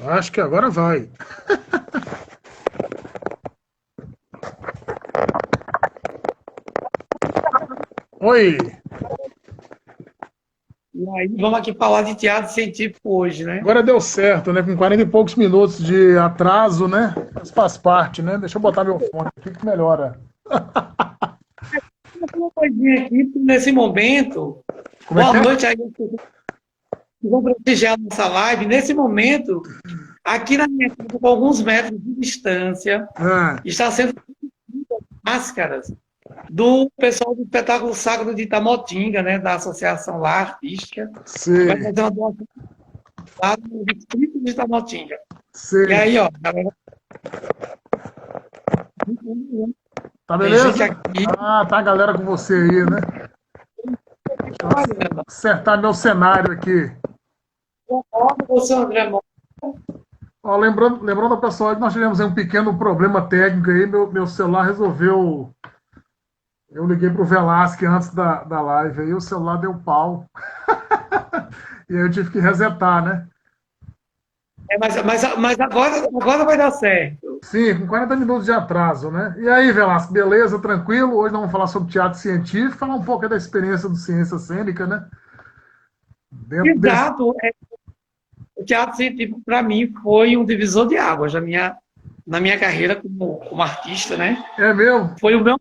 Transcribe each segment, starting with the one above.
Acho que agora vai. Oi, E aí, vamos aqui falar de teatro científico hoje, né? agora deu certo, né? Com 40 e poucos minutos de atraso, né? Mas faz parte, né? Deixa eu botar meu fone aqui que melhora. Uma coisinha aqui, nesse momento, Como é boa que é? noite aí, que vão prestigiar a nossa live. Nesse momento, aqui na minha casa, com alguns metros de distância, Ah, está sendo máscaras do pessoal do Espetáculo Sacro de Itamotinga, né? Da associação lá, artística, que vai sei, fazer uma doação lá no distrito de Itamotinga. E sei. aí, ó, galera, Tá tem gente beleza? aqui Ah, tá a galera com você aí, né? Deixa eu trabalhando. acertar meu cenário aqui. Concordo com o seu André Mota. Ó, lembrando ao pessoal que nós tivemos aí um pequeno problema técnico aí, meu celular resolveu. Eu liguei pro Velasque antes da live, aí o celular deu pau. E aí eu tive que resetar, né? Mas agora vai dar certo. Sim, com 40 minutos de atraso, né? E aí, Velasco, beleza? Tranquilo? Hoje nós vamos falar sobre teatro científico, falar um pouco aí da experiência do Ciência Cênica, né? Dentro desse. Exato. O teatro científico, para mim, foi um divisor de águas na minha carreira como artista, né? É mesmo? Foi o meu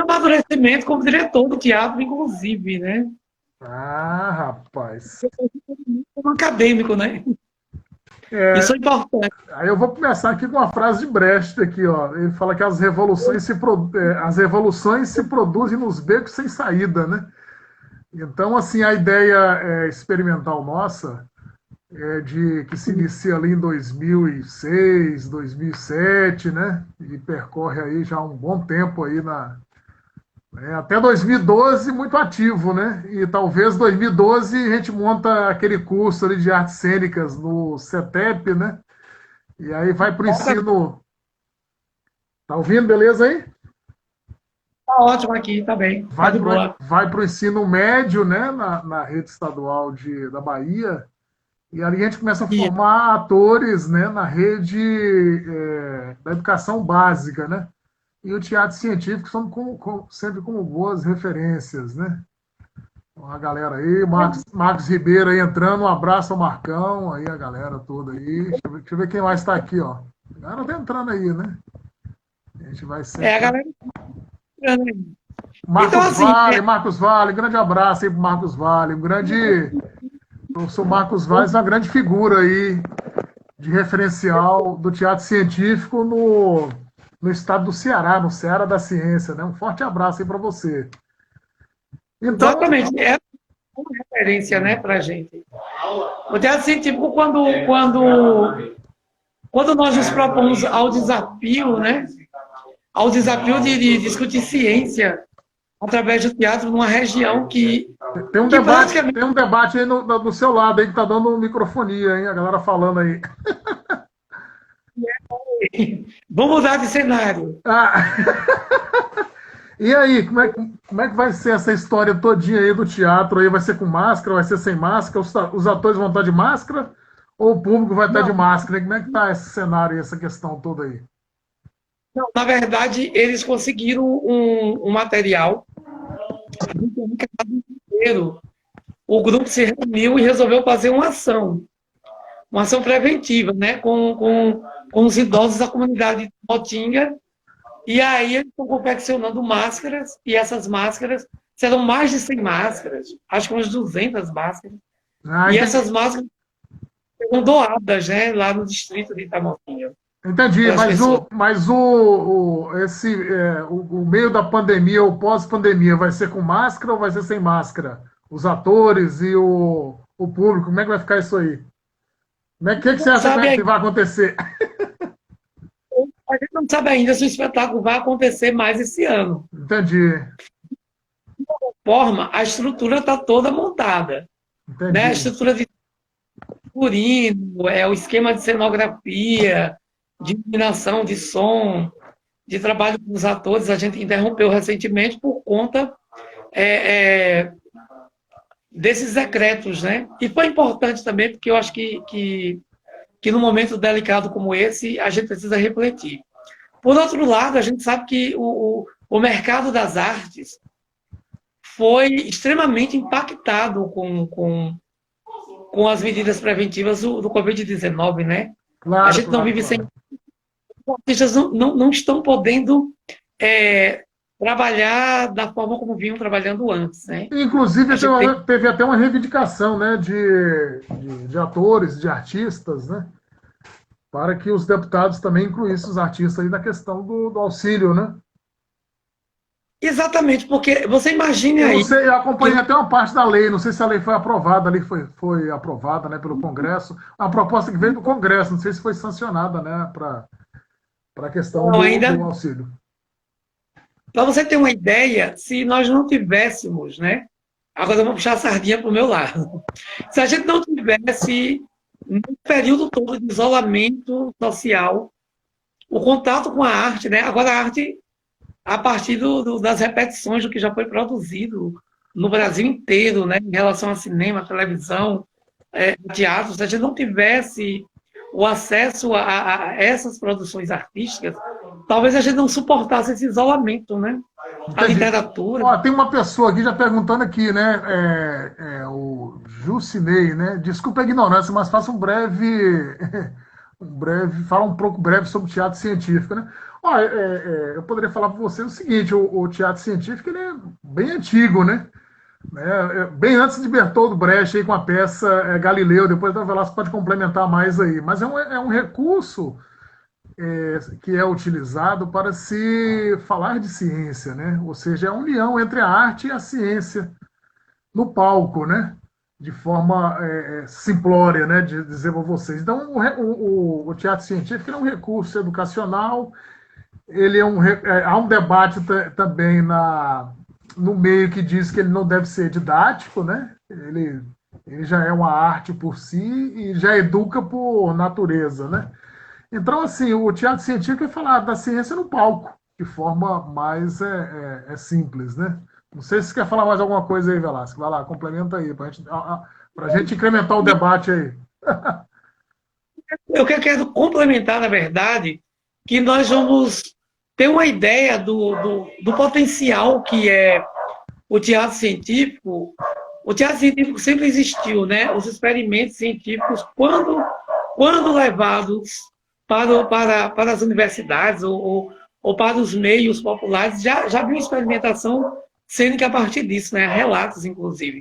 amadurecimento como diretor do teatro, inclusive, né? Ah, rapaz. Como acadêmico, né? Isso é importante. Aí eu vou começar aqui com uma frase de Brecht aqui, ó. Ele fala que as revoluções se produzem nos becos sem saída, né? Então, assim, a ideia experimental nossa é de que se inicia ali em 2006, 2007, né? E percorre aí já um bom tempo aí até 2012 muito ativo, né? E talvez 2012 a gente monta aquele curso ali de artes cênicas no CETEP, né? E aí vai para o ensino. Tá ouvindo, beleza aí? Tá ótimo aqui, tá bem, tá de boa. Vai pro ensino médio, né? Na rede estadual da Bahia. E ali a gente começa a E, formar atores, né? Na rede da educação básica, né? E o teatro científico são sempre como boas referências, né? Então, a galera aí, Marcos Ribeiro aí entrando, um abraço ao Marcão, aí a galera toda aí. Deixa eu ver quem mais está aqui, ó. A galera tá entrando aí, né? A gente vai a sempre. galera. Então, assim, Marcos Vale, grande abraço aí pro Marcos Vale, um grande. O professor Marcos Vale é uma grande figura aí de referencial do teatro científico no estado do Ceará, no Ceará da Ciência, né? Um forte abraço aí para você. Então, exatamente, é uma referência, né, pra gente. O teatro científico, quando nós nos propomos ao desafio, né, ao desafio de discutir ciência através do teatro numa região que praticamente. tem um debate aí no seu lado aí que tá dando microfonia, hein? A galera falando aí. Vamos mudar de cenário. Ah, e aí, como é que vai ser essa história todinha aí do teatro aí? Vai ser com máscara, vai ser sem máscara? Os atores vão estar de máscara? Ou o público vai estar de Não, máscara? Como é que tá esse cenário e essa questão toda aí? não, na verdade, eles conseguiram um material inteiro. O grupo se reuniu e resolveu fazer uma ação preventiva, né, com os idosos da comunidade de Motinga. E aí eles estão confeccionando máscaras, e essas máscaras serão mais de 100 máscaras, acho que umas 200 máscaras. Ah, E essas máscaras serão doadas, né, lá no distrito de Itamotinga, entendi, para as pessoas. mas o meio da pandemia ou pós-pandemia vai ser com máscara ou vai ser sem máscara? Os atores e o público, como é que vai ficar isso aí? Que você acha Sabe que aí, vai acontecer? a gente não sabe ainda se o espetáculo vai acontecer mais esse ano. Entendi, Forma, a estrutura está toda montada, né? A entendi. estrutura de figurino, o esquema de cenografia, de iluminação, de som, de trabalho com os atores, a gente interrompeu recentemente por conta é, é, desses decretos, né? E foi importante também, porque eu acho que que num momento delicado como esse, a gente precisa refletir. Por outro lado, a gente sabe que o mercado das artes foi extremamente impactado com as medidas preventivas do Covid-19, né? A Claro, gente não claro, vive sem... claro. Os artistas não estão podendo trabalhar da forma como vinham trabalhando antes, né? Inclusive, A gente tem... teve até uma reivindicação, né, de atores, de artistas, né, para que os deputados também incluíssem os artistas aí na questão do auxílio, né? Exatamente, porque você imagine Eu não aí sei, eu que acompanhei até uma parte da lei, não sei se a lei foi aprovada, ali foi aprovada, né, pelo Congresso, a proposta que veio do Congresso, não sei se foi sancionada, né, para a questão não, ainda, do auxílio. para você ter uma ideia, se nós não tivéssemos, né? Agora eu vou puxar a sardinha para o meu lado. Se a gente não tivesse, no período todo de isolamento social, o contato com a arte, né? Agora a arte, a partir das repetições do que já foi produzido no Brasil inteiro, né? Em relação a cinema, televisão, teatro, se a gente não tivesse o acesso a essas produções artísticas, talvez a gente não suportasse esse isolamento, né? A Entendi. literatura. Ó, tem uma pessoa aqui já perguntando aqui, né? O Jucinei, né? Desculpa a ignorância, mas faça fala um pouco breve sobre o teatro científico, né? Ó, eu poderia falar para você o seguinte: o teatro científico ele é bem antigo, né? Bem antes de Bertold Brecht aí com a peça Galileu, depois da Velasco pode complementar mais aí. Mas é um recurso que é utilizado para se falar de ciência, né? Ou seja, é a união entre a arte e a ciência no palco, né? De forma simplória, né? De dizer para vocês. Então, o teatro científico é um recurso educacional, ele há um debate também no meio que diz que ele não deve ser didático, né? Ele já é uma arte por si e já educa por natureza, né? Então, assim, o teatro científico é falar da ciência no palco, de forma mais simples, né? Não sei se você quer falar mais alguma coisa aí, Velasco. Vai lá, complementa aí, para a gente incrementar o debate aí. Eu quero complementar, na verdade, que nós vamos ter uma ideia do potencial que é o teatro científico. O teatro científico sempre existiu, né? Os experimentos científicos, quando levados para as universidades ou para os meios populares, já viu experimentação cênica a partir disso, né? Relatos, inclusive.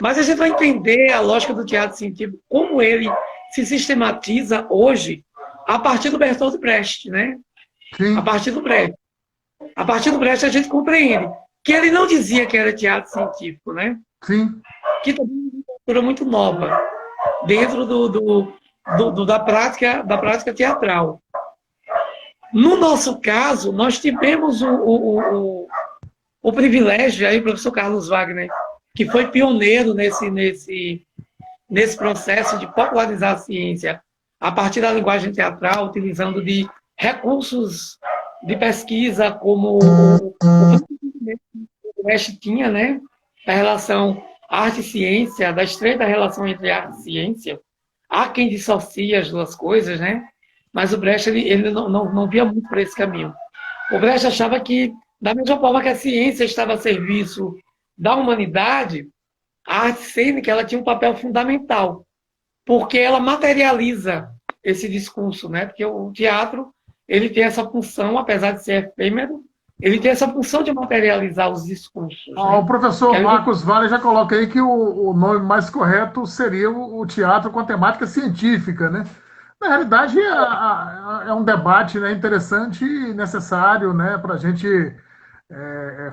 Mas a gente vai entender a lógica do teatro científico, como ele se sistematiza hoje a partir do Bertolt Brecht, né? A Sim, partir do Brecht. A partir do Brecht a gente compreende que ele não dizia que era teatro científico, né? sim. Que também é uma cultura muito nova dentro da prática teatral. No nosso caso, nós tivemos o privilégio, aí o professor Carlos Wagner, que foi pioneiro nesse processo de popularizar a ciência a partir da linguagem teatral, utilizando de recursos de pesquisa como o Brecht tinha, né? A relação arte e ciência, da estreita relação entre arte e ciência. Há quem dissocia as duas coisas, né? Mas o Brecht ele não via muito por esse caminho. O Brecht achava que, da mesma forma que a ciência estava a serviço da humanidade, a arte cênica ela tinha um papel fundamental, porque ela materializa esse discurso, né? Porque o teatro ele tem essa função, apesar de ser efêmero, ele tem essa função de materializar os discursos. Né? O professor Marcos Vale já coloca aí que o nome mais correto seria o teatro com a temática científica, né? Na realidade, é um debate, né, interessante e necessário, né, para a gente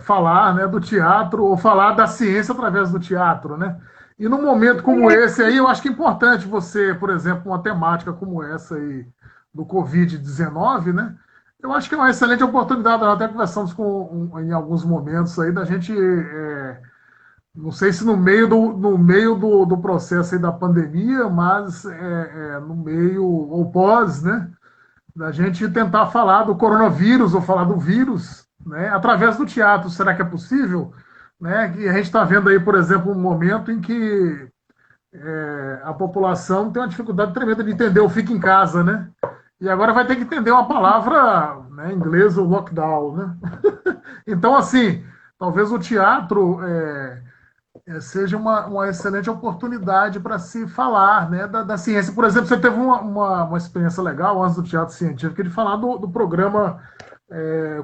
falar, né, do teatro ou falar da ciência através do teatro, né? E num momento como esse aí, eu acho que é importante você, por exemplo, uma temática como essa aí do Covid-19, né? Eu acho que é uma excelente oportunidade, nós até conversamos em alguns momentos aí, da gente, não sei se no meio do processo aí da pandemia, mas no meio ou pós, né? Da gente tentar falar do coronavírus ou falar do vírus, né? Através do teatro. Será que é possível? Né? E a gente está vendo aí, por exemplo, um momento em que a população tem uma dificuldade tremenda de entender o fica em casa, né? E agora vai ter que entender uma palavra, né, em inglês, o lockdown, né? Então, assim, talvez o teatro seja uma excelente oportunidade para se falar, né, da ciência. Por exemplo, você teve uma experiência legal antes do teatro científico de falar do programa,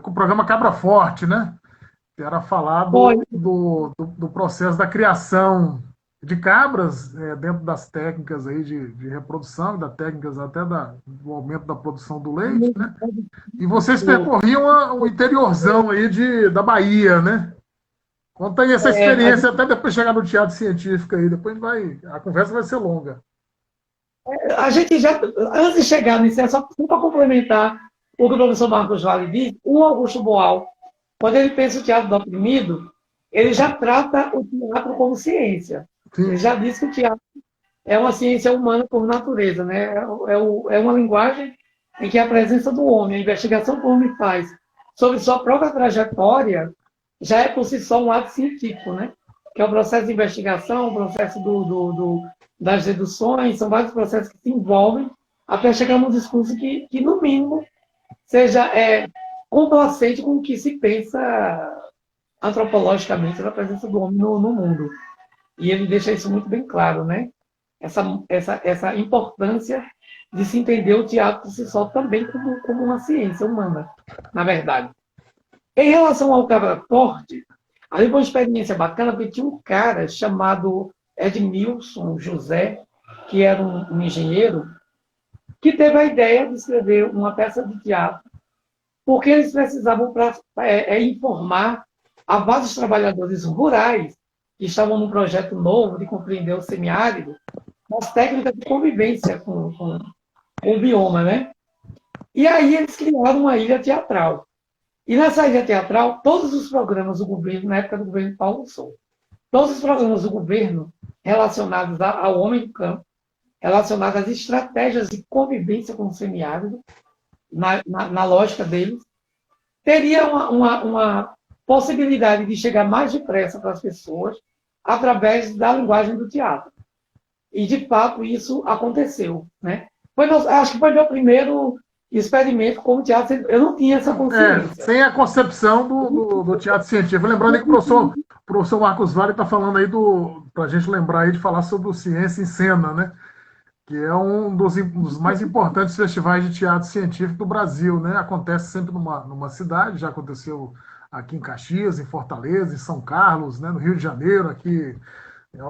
com o programa Cabra Forte, né? Que era falar Foi. do processo da criação de cabras dentro das técnicas aí de reprodução, das técnicas até do aumento da produção do leite, né? E vocês percorriam o interiorzão aí da Bahia, né? Conta aí essa experiência até depois chegar no teatro científico aí, depois a conversa vai ser longa. A gente já, antes de chegar nisso, só para complementar o que o professor Marcos Vale diz, o Augusto Boal, quando ele pensa o teatro do oprimido, ele já trata o teatro como ciência. Sim. Ele já diz que o teatro é uma ciência humana por natureza, né? É uma linguagem em que a presença do homem, a investigação que o homem faz sobre sua própria trajetória, já é por si só um ato científico, né? Que é o processo de investigação, o processo das deduções, são vários processos que se envolvem até chegar num discurso que no mínimo, seja complacente com o que se pensa antropologicamente da presença do homem no mundo. E ele deixa isso muito bem claro, né? Essa importância de se entender o teatro por si só também como uma ciência humana, na verdade. Em relação ao Cabra Forte, ali foi uma experiência bacana, porque tinha um cara chamado Edmilson José, que era um engenheiro, que teve a ideia de escrever uma peça de teatro, porque eles precisavam informar a vários trabalhadores rurais que estavam num projeto novo de compreender o semiárido, as técnicas de convivência com o bioma, né? E aí eles criaram uma ilha teatral. E nessa ilha teatral, todos os programas do governo, na época do governo Paulo Souza, todos os programas do governo relacionados ao homem do campo, relacionados às estratégias de convivência com o semiárido, na lógica deles, teria uma possibilidade de chegar mais depressa para as pessoas através da linguagem do teatro. E, de fato, isso aconteceu, né? Acho que foi meu primeiro experimento com o teatro. Eu não tinha essa consciência. Sem a concepção do teatro científico. Lembrando que o professor Marcos Vale está falando aí para a gente lembrar aí de falar sobre o Ciência em Cena, né? Que é um dos mais importantes festivais de teatro científico do Brasil, né? Acontece sempre numa cidade, já aconteceu aqui em Caxias, em Fortaleza, em São Carlos, né? No Rio de Janeiro, aqui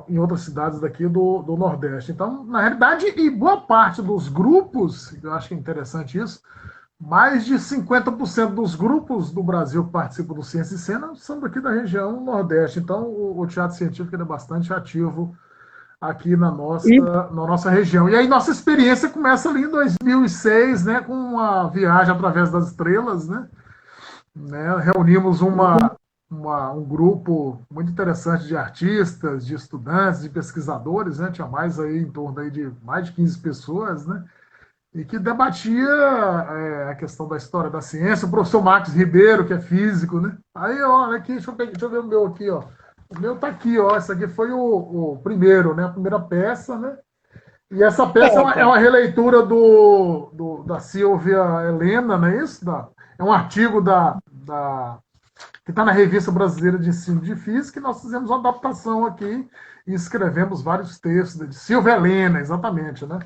em outras cidades daqui do Nordeste. Então, na realidade, e boa parte dos grupos, eu acho que é interessante isso, mais de 50% dos grupos do Brasil que participam do Ciência em Cena são daqui da região Nordeste. Então, o teatro científico é bastante ativo aqui na nossa região. E aí nossa experiência começa ali em 2006, né, com uma viagem através das estrelas, né? Reunimos um grupo muito interessante de artistas, de estudantes, de pesquisadores, né? Tinha mais aí em torno aí de mais de 15 pessoas, né? E que debatia a questão da história da ciência. O professor Marcos Ribeiro, que é físico, né? Aí, olha aqui, deixa eu ver o meu aqui, ó. O meu tá aqui, ó. Esse aqui foi o primeiro, né? A primeira peça, né? E essa peça é uma releitura da Silvia Helena, não é isso? É um artigo que está na Revista Brasileira de Ensino de Física, e nós fizemos uma adaptação aqui e escrevemos vários textos de Silvia Helena, exatamente, né?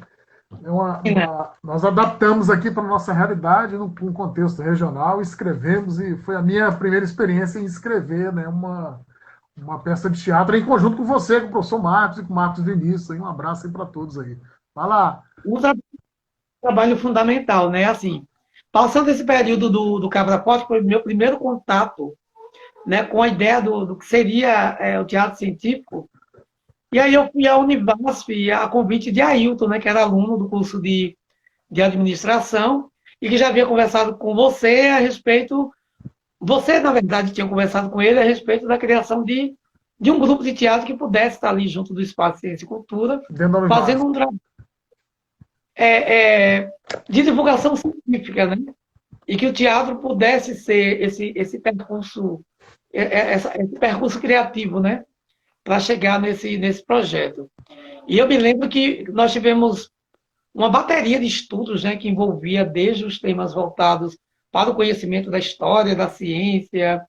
Nós adaptamos aqui para a nossa realidade, num contexto regional, escrevemos, e foi a minha primeira experiência em escrever, né, uma peça de teatro em conjunto com você, com o professor Marcos e com o Marcos Vinícius. Um abraço aí para todos aí. Vai lá. Um trabalho fundamental, né? Assim, passando esse período do Cabra Forte, foi o meu primeiro contato, né, com a ideia do que seria o teatro científico. E aí eu fui à Univasf, a convite de Ailton, né, que era aluno do curso de administração, e que já havia conversado com você a respeito... Você, na verdade, tinha conversado com ele a respeito da criação de um grupo de teatro que pudesse estar ali junto do Espaço Ciência e Cultura, fazendo um trabalho de divulgação científica, né? E que o teatro pudesse ser esse percurso, esse percurso criativo, né? Para chegar nesse projeto. E eu me lembro que nós tivemos uma bateria de estudos, né, que envolvia desde os temas voltados para o conhecimento da história, da ciência.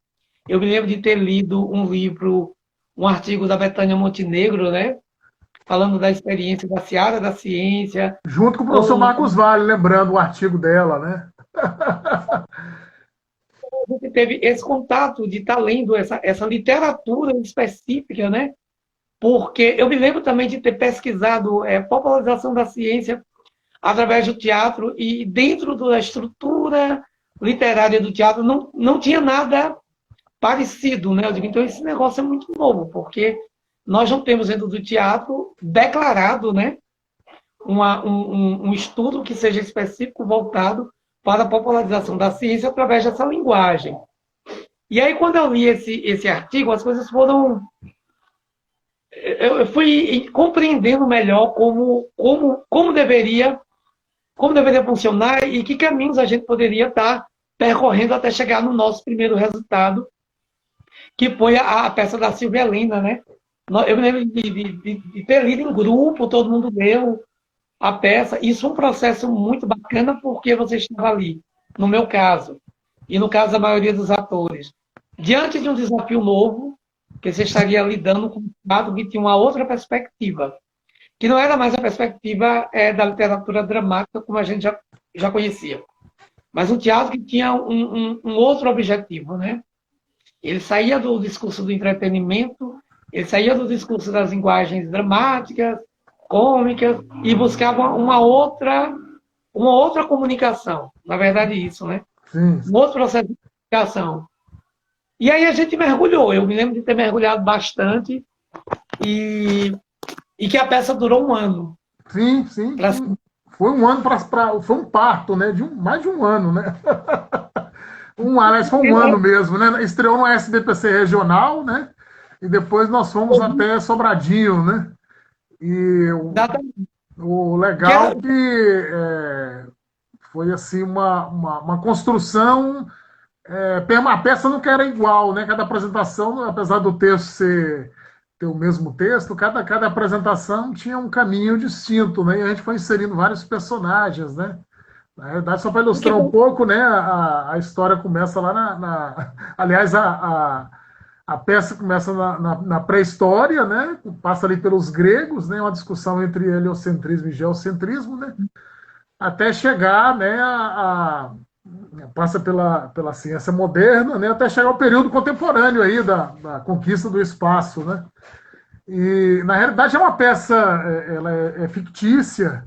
Eu me lembro de ter lido um livro, um artigo da Betânia Montenegro, né, falando da experiência da seara da ciência, Junto com o professor com Marcos Vale, lembrando o artigo dela, né? a gente teve esse contato de estar lendo essa literatura específica, né? Porque eu me lembro também de ter pesquisado popularização da ciência através do teatro e dentro da estrutura literária do teatro não tinha nada parecido, né? Eu digo, então esse negócio é muito novo, porque nós não temos dentro do teatro declarado, né, um estudo que seja específico voltado para a popularização da ciência através dessa linguagem. E aí, quando eu li esse artigo, as coisas foram. Eu fui compreendendo melhor como deveria funcionar e que caminhos a gente poderia estar percorrendo até chegar no nosso primeiro resultado, que foi a peça da Silvia Helena, né? Eu me lembro de ter lido em grupo, todo mundo leu a peça. Isso é um processo muito bacana porque você estava ali, no meu caso, e no caso da maioria dos atores, diante de um desafio novo, que você estaria lidando com um quadro que tinha uma outra perspectiva, que não era mais a perspectiva da literatura dramática como a gente já conhecia, mas um teatro que tinha um outro objetivo, né? Ele saía do discurso do entretenimento, ele saía do discurso das linguagens dramáticas, cômicas, e buscava uma outra comunicação. Na verdade, isso, né? Sim. Um outro processo de comunicação. E aí a gente mergulhou. Eu me lembro de ter mergulhado bastante e que a peça durou um ano. Sim, sim, sim. Foi um ano foi um parto, né? Mais de um ano, né? Aliás, foi um ano mesmo, né? Estreou no SBPC regional, né? E depois nós fomos até Sobradinho, né? E o legal que foi assim uma construção. A peça nunca era igual, né? Cada apresentação, apesar do texto ter o mesmo texto, cada apresentação tinha um caminho distinto, né? E a gente foi inserindo vários personagens, né? Na verdade, só para ilustrar um pouco, né? A história começa lá aliás, a peça começa na pré-história, né? Passa ali pelos gregos, né? Uma discussão entre heliocentrismo e geocentrismo, né? Até chegar, né? Passa pela ciência moderna, né? Até chegar ao período contemporâneo aí da conquista do espaço, né? E na realidade é uma peça, ela é fictícia,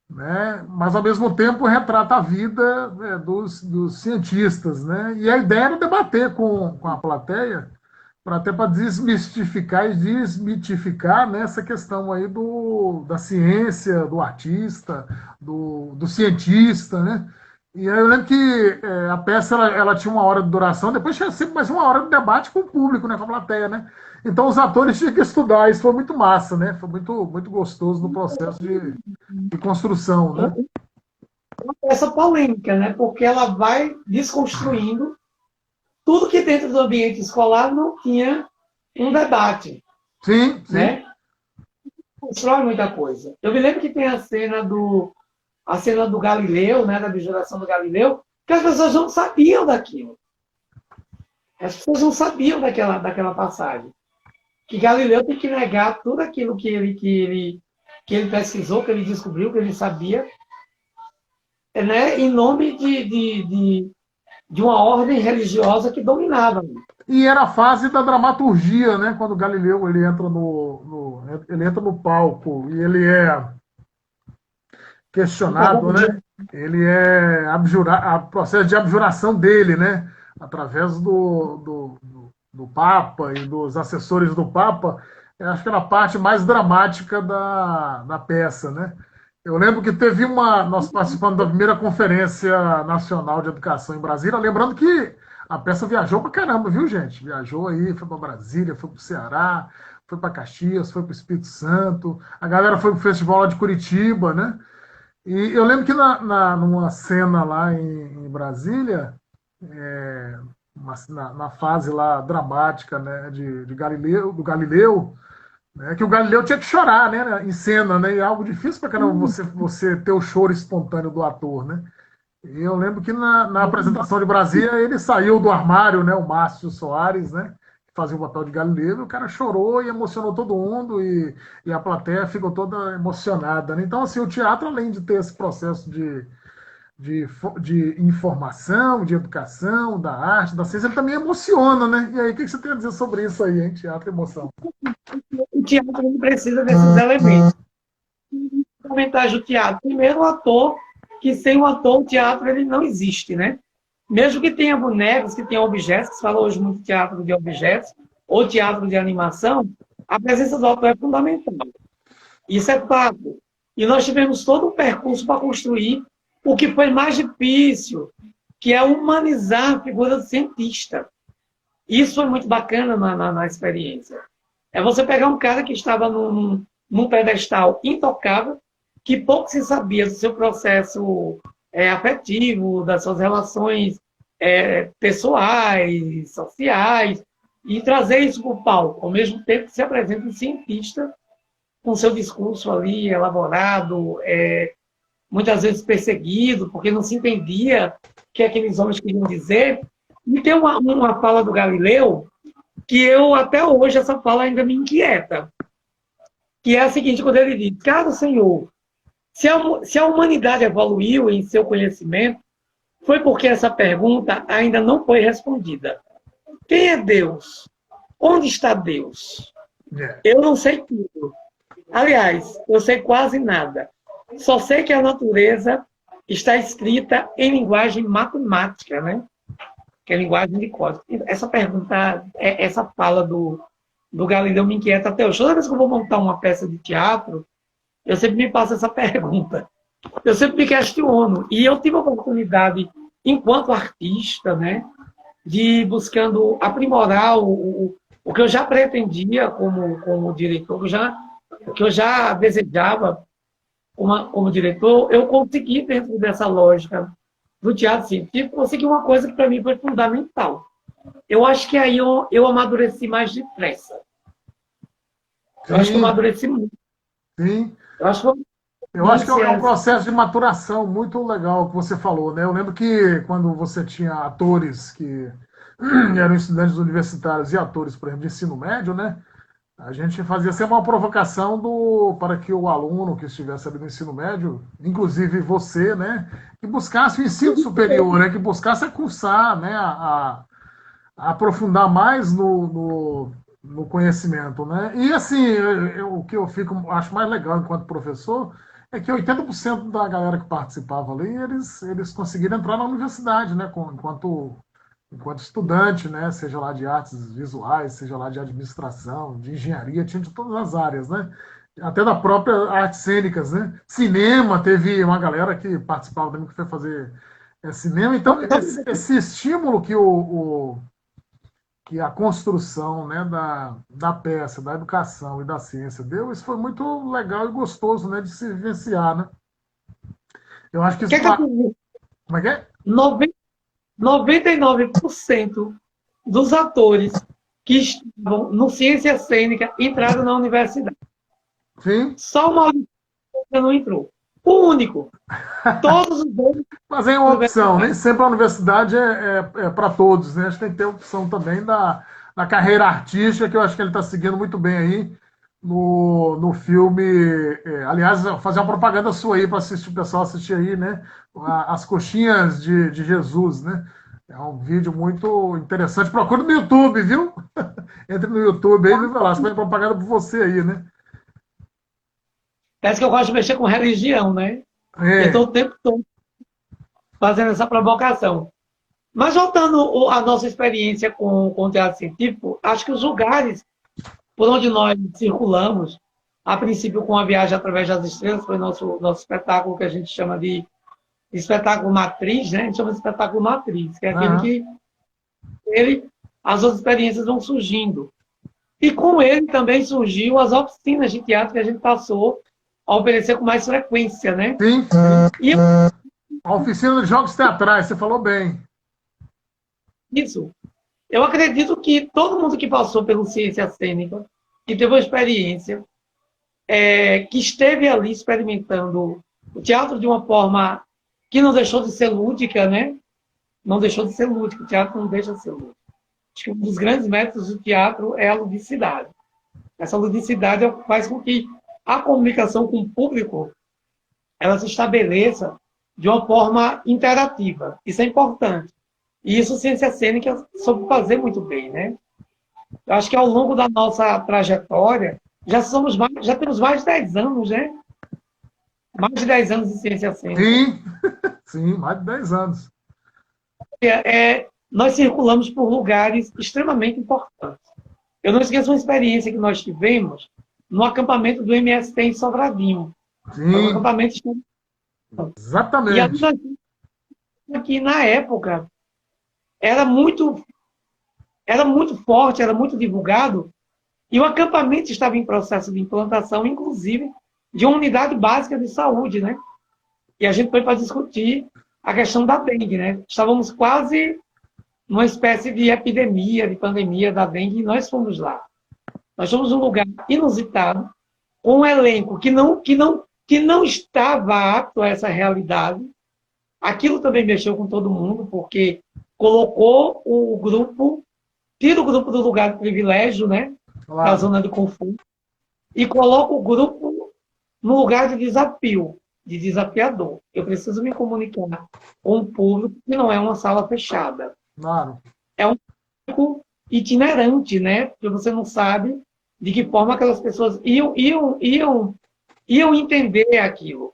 né? Mas ao mesmo tempo retrata a vida, né, dos cientistas, né? E a ideia era debater com a plateia, até para desmistificar e desmitificar, né, essa questão aí da ciência, do artista, do cientista, né? E aí eu lembro que a peça ela tinha uma hora de duração, depois tinha sempre mais uma hora de debate com o público, né, com a plateia, né? Então os atores tinham que estudar, isso foi muito massa, né? Foi muito, muito gostoso no processo de construção, né? Uma peça polêmica, né? Porque ela vai desconstruindo tudo que dentro do ambiente escolar não tinha um debate. Sim, sim. Né? Constrói muita coisa. Eu me lembro que tem a cena do Galileu, né, da abjuração do Galileu, que as pessoas não sabiam daquilo. As pessoas não sabiam daquela passagem. Que Galileu tem que negar tudo aquilo que ele pesquisou, que ele descobriu, que ele sabia, né, em nome de uma ordem religiosa que dominava. E era a fase da dramaturgia, né? Quando Galileu ele entra ele entra no palco e ele é questionado, né? Ele é processo de abjuração dele, né? Através do Papa e dos assessores do Papa. Eu acho que era a parte mais dramática da peça, né? Eu lembro que nós participamos da primeira Conferência Nacional de Educação em Brasília, lembrando que a peça viajou pra caramba, viu, gente? Viajou aí, foi para Brasília, foi para o Ceará, foi para Caxias, foi para o Espírito Santo, a galera foi para o festival lá de Curitiba, né? E eu lembro que numa cena lá em Brasília, na fase lá dramática, né, do Galileu, É que o Galileu tinha que chorar, né, em cena, né? E é algo difícil para caramba você ter o choro espontâneo do ator, né? E eu lembro que na apresentação de Brasília ele saiu do armário, né? O Márcio Soares, né? Que fazia o papel de Galileu, e o cara chorou e emocionou todo mundo e a plateia ficou toda emocionada, né? Então, assim, o teatro, além de ter esse processo de informação, de educação, da arte, da ciência, ele também emociona, né? E aí, o que você tem a dizer sobre isso aí, hein? Teatro e emoção. O teatro não precisa desses elementos. A vantagem do teatro, primeiro, o ator, que sem o ator, o teatro ele não existe, né? Mesmo que tenha bonecos, que tenha objetos, que se fala hoje muito de teatro de objetos, ou teatro de animação, a presença do ator é fundamental. Isso é fato. E nós tivemos todo um percurso para construir o que foi mais difícil, que é humanizar a figura do cientista. Isso foi muito bacana na experiência. É você pegar um cara que estava num pedestal intocável, que pouco se sabia do seu processo afetivo, das suas relações pessoais, sociais, e trazer isso para o palco, ao mesmo tempo que se apresenta um cientista com seu discurso ali elaborado, muitas vezes perseguido, porque não se entendia o que aqueles homens queriam dizer. E tem uma fala do Galileu que eu, até hoje, essa fala ainda me inquieta, que é a seguinte, quando ele diz: caro Senhor, se a humanidade evoluiu em seu conhecimento, foi porque essa pergunta ainda não foi respondida. Quem é Deus? Onde está Deus? Eu não sei tudo. Aliás, eu sei quase nada. Só sei que a natureza está escrita em linguagem matemática, né? Que é linguagem de código. Essa pergunta, essa fala do Galileu me inquieta até hoje. Toda vez que eu vou montar uma peça de teatro, eu sempre me passo essa pergunta. Eu sempre me questiono. E eu tive a oportunidade, enquanto artista, né, de buscando aprimorar o que eu já pretendia como diretor, que eu já desejava como diretor, eu consegui, dentro dessa lógica do teatro científico, conseguir uma coisa que para mim foi fundamental. Eu acho que aí eu amadureci mais depressa. Eu acho que eu amadureci muito. Sim. Eu acho que é um processo de maturação muito legal que você falou, né? Eu lembro que quando você tinha atores que eram estudantes universitários e atores, por exemplo, de ensino médio, né? A gente fazia sempre uma provocação para que o aluno que estivesse ali no ensino médio, inclusive você, né, que buscasse o ensino superior, né, que buscasse a cursar, né, a aprofundar mais no conhecimento, né? E assim, o que eu acho mais legal enquanto professor é que 80% da galera que participava ali, eles conseguiram entrar na universidade, né, enquanto estudante, né, seja lá de artes visuais, seja lá de administração, de engenharia, tinha de todas as áreas, né? Até da própria artes cênicas, né? Cinema, teve uma galera que participava também que foi fazer cinema. Então, esse estímulo que a construção, né, da peça, da educação e da ciência deu, isso foi muito legal e gostoso, né, de se vivenciar, né? Eu acho que isso... Como é que é? 99% dos atores que estavam no Ciência Cênica entraram na universidade. Sim. Só o Maurício não entrou. O único. Todos os outros... Mas é uma opção. Nem sempre a universidade é para todos, né? A gente tem que ter a opção também da carreira artística, que eu acho que ele está seguindo muito bem aí no filme. Aliás, fazer uma propaganda sua aí para o pessoal assistir aí, né? As Coxinhas de Jesus, né? É um vídeo muito interessante. Procura no YouTube, viu? Entre no YouTube aí e vai lá. Acho que vai propaganda para você aí, né? Parece que eu gosto de mexer com religião, né? Eu estou o tempo todo fazendo essa provocação. Mas voltando à nossa experiência com o teatro científico, acho que os lugares por onde nós circulamos, a princípio com a Viagem através das Estrelas, foi nosso espetáculo que a gente chama de espetáculo matriz, né? A gente chama de espetáculo matriz, que é aquele que as outras experiências vão surgindo. E com ele também surgiu as oficinas de teatro que a gente passou a oferecer com mais frequência, né? Sim. E a oficina de jogos teatrais, você falou bem. Isso. Eu acredito que todo mundo que passou pelo Ciência Cênica, que teve uma experiência, que esteve ali experimentando o teatro de uma forma que não deixou de ser lúdica, né? Não deixou de ser lúdico, o teatro não deixa de ser lúdico. Acho que um dos grandes métodos do teatro é a ludicidade. Essa ludicidade faz com que a comunicação com o público ela se estabeleça de uma forma interativa. Isso é importante. E isso a ciência cênica soube fazer muito bem, né? Eu acho que ao longo da nossa trajetória, já temos mais de 10 anos, né? Mais de 10 anos de ciência cênica. Sim, sim, mais de 10 anos. Nós circulamos por lugares extremamente importantes. Eu não esqueço uma experiência que nós tivemos no acampamento do MST em Sobradinho. Sim, um acampamento exatamente. E aqui na época era muito forte, era muito divulgado, e o acampamento estava em processo de implantação, inclusive, de uma unidade básica de saúde, né? E a gente foi para discutir a questão da dengue, né? Estávamos quase numa espécie de epidemia, de pandemia da dengue, e nós fomos lá. Nós fomos num lugar inusitado, com um elenco que não estava apto a essa realidade. Aquilo também mexeu com todo mundo, porque colocou o grupo, tira o grupo do lugar de privilégio, né? Claro. Da zona de conforto, e coloca o grupo no lugar de desafio, de desafiador. Eu preciso me comunicar com um público que não é uma sala fechada. Claro. É um público itinerante, né? Porque você não sabe de que forma aquelas pessoas iam entender aquilo.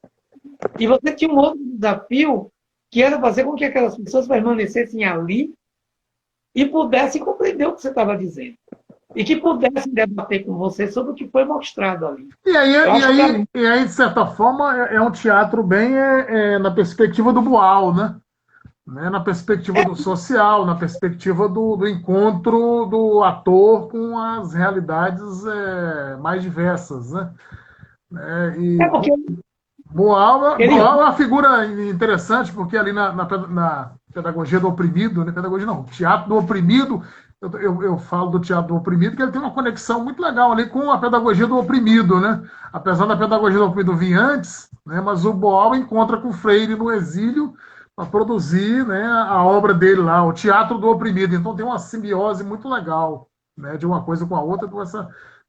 E você tinha um outro desafio, que era fazer com que aquelas pessoas permanecessem ali e pudessem compreender o que você estava dizendo. E que pudessem debater com você sobre o que foi mostrado ali. E aí, de certa forma, é um teatro bem na perspectiva do Boal, né? Na perspectiva do social, na perspectiva do encontro do ator com as realidades mais diversas, né? Porque Boal é uma figura interessante, porque ali na pedagogia do oprimido, né? Pedagogia não, teatro do oprimido, eu falo do teatro do oprimido, que ele tem uma conexão muito legal ali com a pedagogia do oprimido, né? Apesar da pedagogia do oprimido vir antes, né? Mas o Boal encontra com Freire no exílio para produzir, né, a obra dele lá, o teatro do oprimido. Então tem uma simbiose muito legal, né, de uma coisa com a outra, com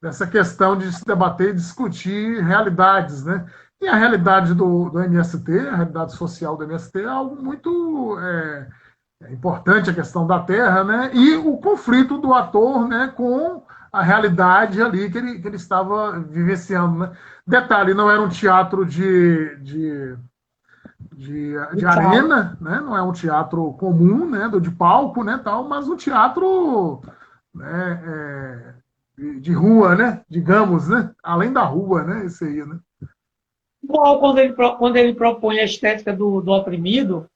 dessa questão de se debater e discutir realidades, né? E a realidade do MST, a realidade social do MST é algo muito importante, a questão da terra, né? E o conflito do ator, né, com a realidade ali que ele estava vivenciando, né? Detalhe, não era um teatro de arena, né? Não é um teatro comum, né? De palco, né? Tal, mas um teatro, né? De rua, né? Digamos, né? Além da rua, né? Esse aí, né? Bom, quando ele propõe a estética do oprimido,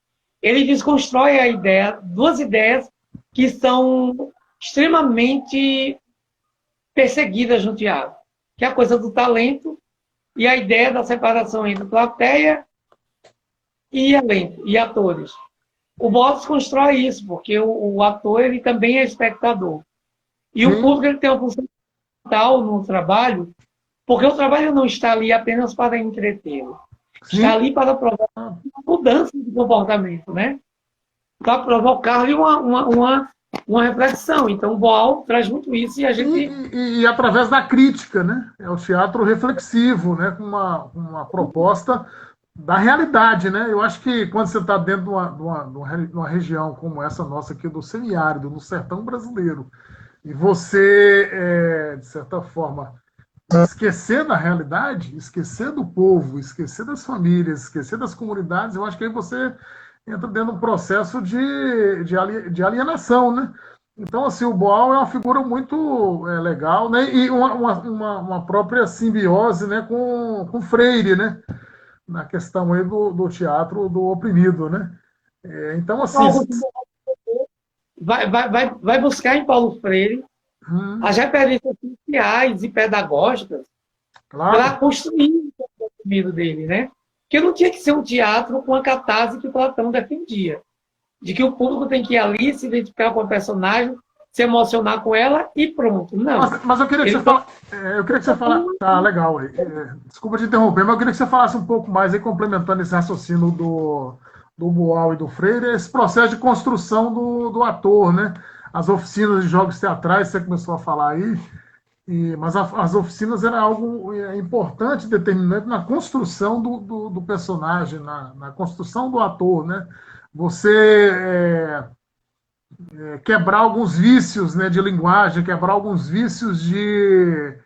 ele desconstrói duas ideias que são extremamente perseguidas no teatro, que é a coisa do talento e a ideia da separação entre plateia e elenco, e atores. O Boal constrói isso, porque o ator ele também é espectador. E o público ele tem uma função fundamental no trabalho, porque o trabalho não está ali apenas para entretê-lo. Está ali para provocar uma mudança de comportamento, né? Para provocar-lhe uma reflexão. Então, o Boal traz muito isso e a gente... E através da crítica, né? É o teatro reflexivo, né? Com uma proposta da realidade, né? Eu acho que quando você está dentro de uma região como essa nossa aqui, do semiárido, no sertão brasileiro, e você, de certa forma, esquecer da realidade, esquecer do povo, esquecer das famílias, esquecer das comunidades, eu acho que aí você entra dentro de um processo de alienação, né? Então, assim, o Boal é uma figura muito legal, né? E uma própria simbiose, né, com Freire, né? Na questão aí do teatro do oprimido, né? Então, assim... Vai buscar em Paulo Freire as referências sociais e pedagógicas para construir o oprimido dele, né? Porque não tinha que ser um teatro com a catarse que Platão defendia, de que o público tem que ir ali, se identificar com o personagem se emocionar com ela e pronto. Não. Mas eu queria que você falasse. Eu queria que você falasse. Tá, legal. Desculpa te interromper, mas eu queria que você falasse um pouco mais aí, complementando esse raciocínio do Boal e do Freire, esse processo de construção do ator, né? As oficinas de jogos teatrais, você começou a falar aí, mas as oficinas eram algo importante, determinante na construção do personagem, na construção do ator, né? Você quebrar alguns vícios, né, de linguagem, quebrar alguns vícios de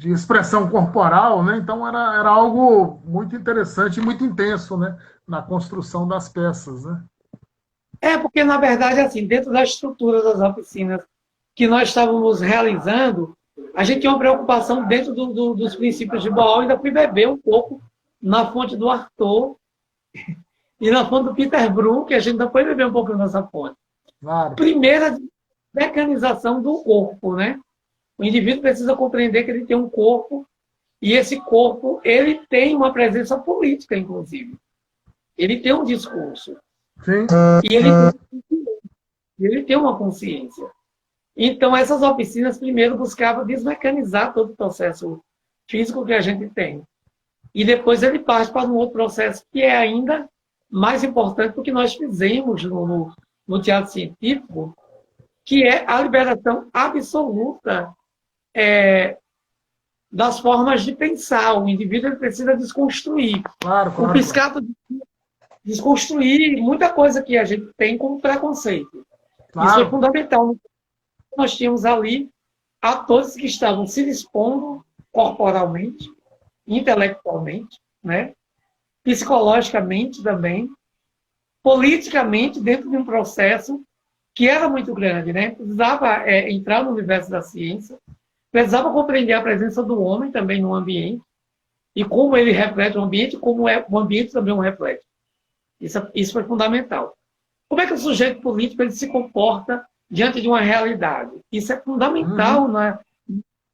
expressão corporal, né? Então era algo muito interessante e muito intenso, né, na construção das peças, né? Porque, na verdade, assim, dentro da estrutura das oficinas que nós estávamos realizando, a gente tinha uma preocupação dentro dos princípios de Boal, ainda fui beber um pouco na fonte do Arthur e na fonte do Peter Brook, que a gente ainda foi beber um pouco nessa fonte. Claro. Primeira, mecanização do corpo, né? O indivíduo precisa compreender que ele tem um corpo e esse corpo, ele tem uma presença política, inclusive. Ele tem um discurso. Sim. E ele tem uma consciência. Então, essas oficinas, primeiro, buscavam desmecanizar todo o processo físico que a gente tem. E depois ele parte para um outro processo que é ainda mais importante do que nós fizemos no teatro científico, que é a liberação absoluta das formas de pensar. O indivíduo ele precisa desconstruir. Claro. O psiquiatra desconstruir muita coisa que a gente tem como preconceito. Claro. Isso é fundamental. Nós tínhamos ali atores que estavam se expondo corporalmente, intelectualmente, né? Psicologicamente também, politicamente, dentro de um processo que era muito grande, né? Precisava entrar no universo da ciência, precisava compreender a presença do homem também no ambiente, e como ele reflete o ambiente, como o ambiente também o reflete. Isso foi fundamental. Como é que o sujeito político ele se comporta diante de uma realidade? Isso é fundamental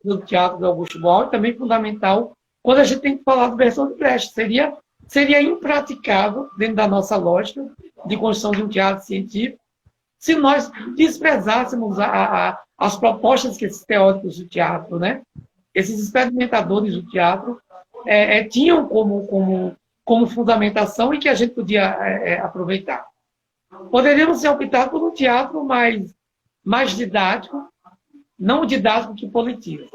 no teatro do Augusto Boal, e também fundamental quando a gente tem que falar do Bertolt Brecht. Seria impraticável, dentro da nossa lógica de construção de um teatro científico, se nós desprezássemos as propostas que esses teóricos do teatro, né, esses experimentadores do teatro, tinham como fundamentação e que a gente podia aproveitar. Poderíamos ter optado por um teatro mais didático, não o didático que politiza,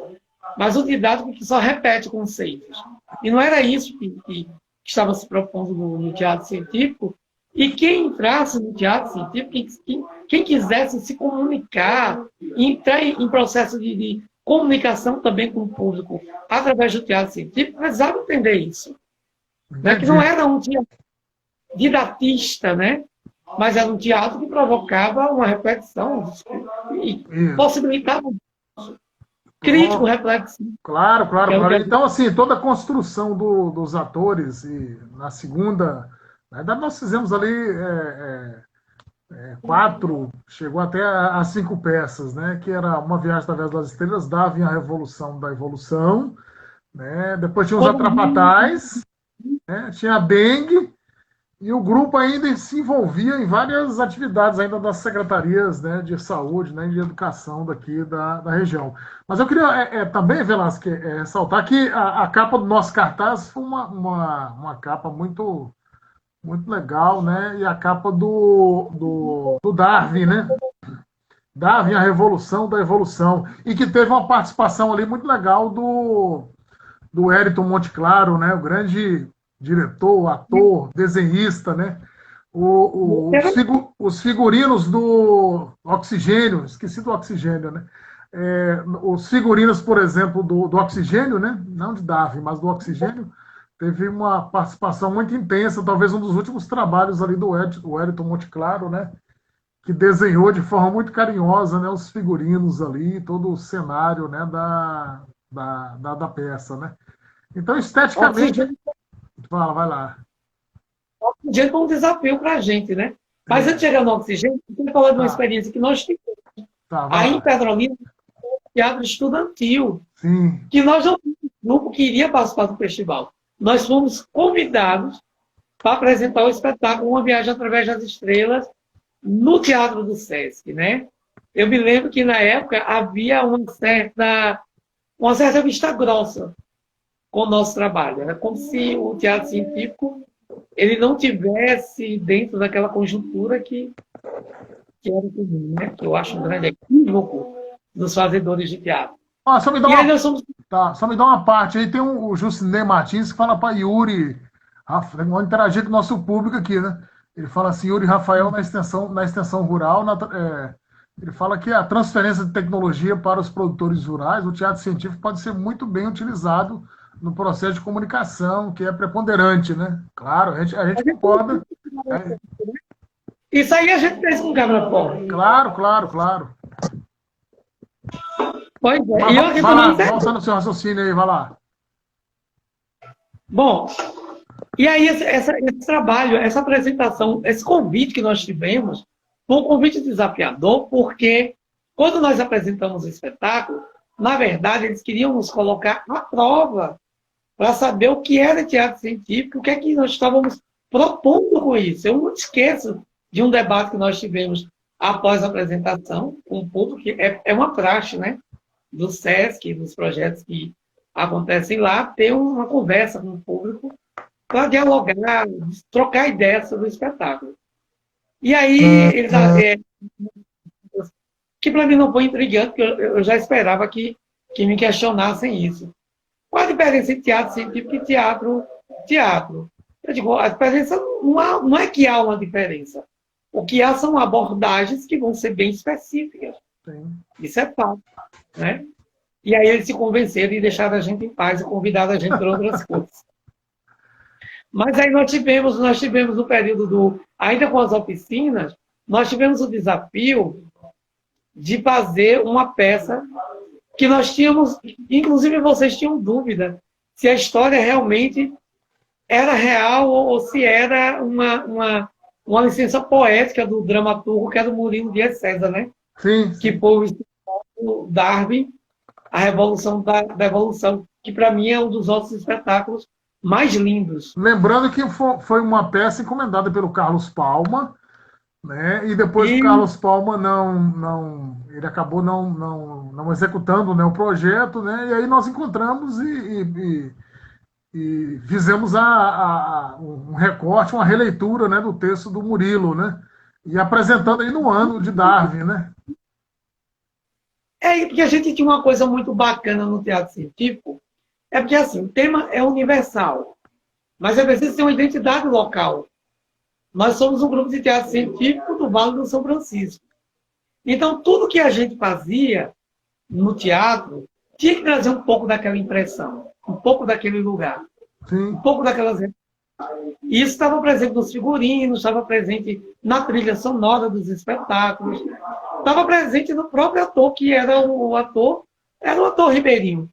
mas o didático que só repete conceitos. E não era isso que estava se propondo no teatro científico, e quem entrasse no teatro científico, quem quisesse se comunicar, entrar em processo de comunicação também com o público através do teatro científico, precisava entender isso. Né? Que não era um teatro didatista, né? Mas era um teatro que provocava uma reflexão e possibilitava um crítico reflexivo. Claro. Então, assim, toda a construção dos atores, e na segunda, na verdade, nós fizemos ali 4, chegou até a 5 peças, né? Que era Uma Viagem através das Estrelas, Darwin, a Revolução da Evolução, né? Depois tinha os Atrapatais, né? Tinha a Dengue, e o grupo ainda se envolvia em várias atividades ainda das secretarias, né, de saúde, né, de educação daqui da região. Mas eu queria também, Velasco, ressaltar que a capa do nosso cartaz foi uma capa muito, muito legal, né? E a capa do Darwin, né? Darwin, a Revolução da Evolução. E que teve uma participação ali muito legal do Hériton Monte Claro, né? O grande diretor, ator, desenhista, né? Os figurinos do Oxigênio, esqueci do Oxigênio, né? Os figurinos, por exemplo, do Oxigênio, né? Não de Darwin, mas do Oxigênio, teve uma participação muito intensa, talvez um dos últimos trabalhos ali do Hériton Monte Claro, né? Que desenhou de forma muito carinhosa, né, os figurinos ali, todo o cenário, né, da peça, né? Então, esteticamente... Fala, vai lá. O Oxigênio foi um desafio para a gente, né? Mas antes de chegar no Oxigênio, eu queria falar de uma experiência que nós tivemos. Aí em Petrolina, um teatro estudantil, que nós não tínhamos um grupo que iria participar do festival. Nós fomos convidados para apresentar o espetáculo Uma Viagem através das Estrelas no Teatro do Sesc, né? eu me lembro que na época havia uma certa vista grossa com o nosso trabalho. Era como se o teatro científico ele não tivesse dentro daquela conjuntura que era comum, né? Que eu acho um grande equívoco dos fazedores de teatro. Só me dá E aí nós somos... só me dá uma parte. Aí tem o Jucinei Martins que fala para Yuri, vamos interagir com o nosso público aqui, né? Ele fala assim, Yuri Rafael na extensão rural, ele fala que a transferência de tecnologia para os produtores rurais, o teatro científico pode ser muito bem utilizado no processo de comunicação, que é preponderante, né? Claro, a gente concorda. Isso aí a gente fez com quebra-pau. Claro. Pois é. Mas, E eu vai lá, volta no seu raciocínio aí, vai lá. Bom, e aí esse trabalho, essa apresentação, esse convite que nós tivemos, foi um convite desafiador, porque quando nós apresentamos o espetáculo, na verdade, eles queriam nos colocar à prova para saber o que era teatro científico, o que é que nós estávamos propondo com isso. Eu não esqueço de um debate que nós tivemos após a apresentação com o público, que é uma praxe, né, do SESC, dos projetos que acontecem lá, ter uma conversa com o público para dialogar, trocar ideias sobre o espetáculo. E aí, eles, que para mim não foi intrigante, porque eu já esperava que me questionassem isso. Qual a diferença entre teatro científico e teatro? Eu digo, a diferença não é que há uma diferença. O que há são abordagens que vão ser bem específicas. Sim. Isso é fato, né? E aí eles se convenceram e deixaram a gente em paz e convidaram a gente para outras coisas. Mas aí nós tivemos no período ainda com as oficinas, nós tivemos o desafio de fazer uma peça que nós tínhamos, inclusive vocês tinham dúvida se a história realmente era real ou se era uma licença poética do dramaturgo, que era o Murilo Dias César, né? Sim. Que foi o Darwin, a Revolução da Evolução, que para mim é um dos nossos espetáculos mais lindos. Lembrando que foi uma peça encomendada pelo Carlos Palma, né? E depois o Carlos Palma ele acabou não executando, né, o projeto, né? E aí nós encontramos e fizemos um recorte, uma releitura, né, do texto do Murilo, né? E apresentando aí no ano de Darwin, né? Porque a gente tinha uma coisa muito bacana no teatro científico, porque assim, o tema é universal, mas é preciso ter uma identidade local. Nós somos um grupo de teatro científico do Vale do São Francisco. Então, tudo que a gente fazia no teatro tinha que trazer um pouco daquela impressão, um pouco daquele lugar, um pouco daquelas... E isso estava presente nos figurinos, estava presente na trilha sonora dos espetáculos, estava presente no próprio ator, que era o ator Ribeirinho.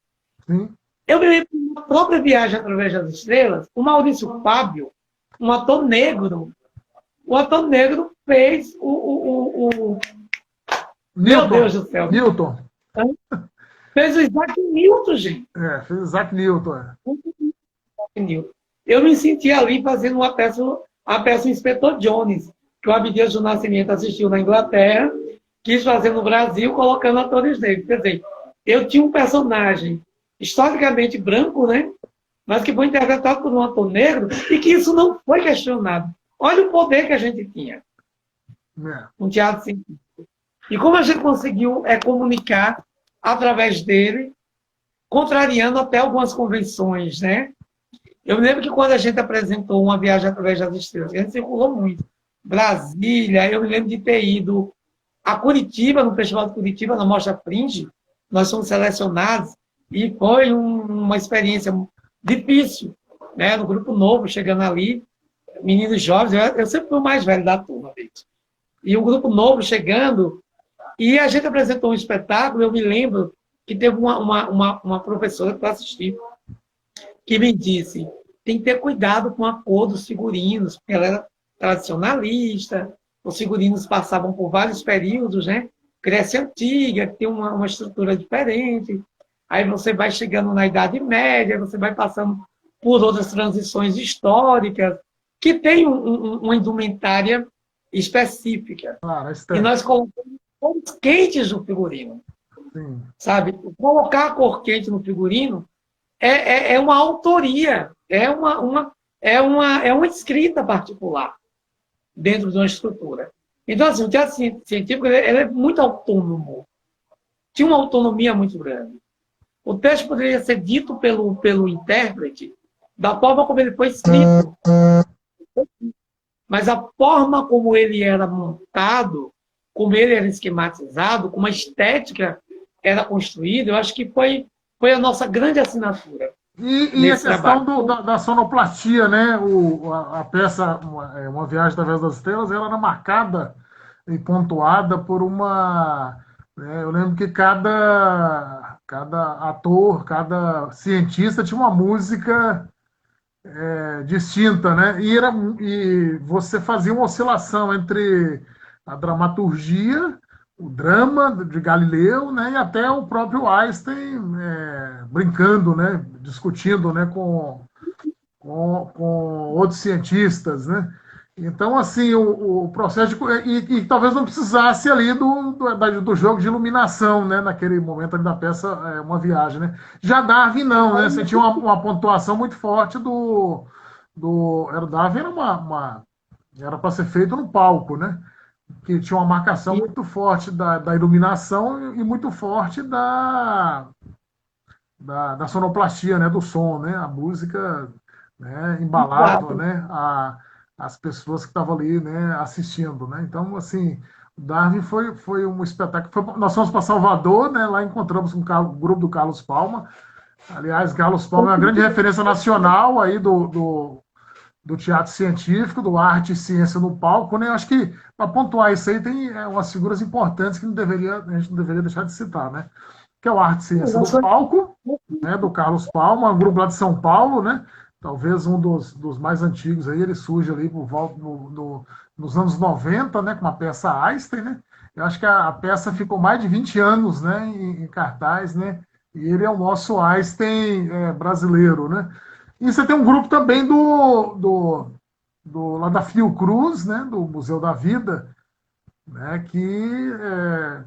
Eu me lembro da própria Viagem através das Estrelas, o Maurício Fábio, um ator negro, o ator negro fez meu Deus do céu. Newton. Fez o Isaac Newton, gente. Fez o Isaac Newton. Eu me senti ali fazendo a peça O Inspetor Jones, que o Abdias do Nascimento assistiu na Inglaterra, quis fazer no Brasil, colocando atores negros. Quer dizer, eu tinha um personagem historicamente branco, né? Mas que foi interpretado por um ator negro e que isso não foi questionado. Olha o poder que a gente tinha. Um teatro científico. E como a gente conseguiu comunicar através dele, contrariando até algumas convenções, né? Eu me lembro que quando a gente apresentou Uma Viagem através das Estrelas, a gente circulou muito. Brasília, eu me lembro de ter ido a Curitiba, no Festival de Curitiba, na Mostra Fringe, nós fomos selecionados e foi uma experiência difícil, né? No grupo novo, chegando ali, meninos jovens, eu sempre fui o mais velho da turma. E o grupo novo chegando, e a gente apresentou um espetáculo, eu me lembro que teve uma professora que eu assisti, que me disse, tem que ter cuidado com a cor dos figurinos, porque ela era tradicionalista, os figurinos passavam por vários períodos, né? Grécia Antiga, que tem uma estrutura diferente, aí você vai chegando na Idade Média, você vai passando por outras transições históricas, que tem uma indumentária específica. Claro, e nós colocamos cores quentes no figurino. Sim. Sabe? Colocar a cor quente no figurino é uma autoria, é uma escrita particular dentro de uma estrutura. Então, assim, o teatro científico ele é muito autônomo. Tinha uma autonomia muito grande. O texto poderia ser dito pelo intérprete da forma como ele foi escrito. Mas a forma como ele era montado, como ele era esquematizado, como a estética era construída, eu acho que foi a nossa grande assinatura. E a questão da sonoplastia, né? A peça Uma Viagem através das Estrelas, ela era marcada e pontuada por uma... Eu lembro que cada ator, cada cientista tinha uma música distinta, né? E você fazia uma oscilação entre a dramaturgia, o drama de Galileu, né? E até o próprio Einstein brincando, né? Discutindo, né? Com outros cientistas, né? Então, assim, o processo e talvez não precisasse ali do jogo de iluminação, né? Naquele momento ali da peça, Uma Viagem, né? Já Darwin não, né? Você tinha uma pontuação muito forte era Darwin era para ser feito no palco, né? Que tinha uma marcação muito forte da iluminação e muito forte da sonoplastia, né? Do som, né? A música, né? Embalava, né? As pessoas que estavam ali, né, assistindo, né? Então, assim, o Darwin foi um espetáculo. Nós fomos para Salvador, né? Lá encontramos o grupo do Carlos Palma. Aliás, Carlos Palma é uma grande referência nacional aí do teatro científico, do arte e ciência no palco, né? Acho que para pontuar isso aí tem umas figuras importantes que a gente não deveria deixar de citar, né? Que é o arte e ciência no palco, né? Do Carlos Palma, um grupo lá de São Paulo, né? Talvez um dos mais antigos aí, ele surge ali por volta nos anos 90, né, com a peça Einstein, né? Eu acho que a peça ficou mais de 20 anos, né, em cartaz, né? E ele é o nosso Einstein brasileiro, né? E você tem um grupo também lá da Fiocruz, né, do Museu da Vida, né, que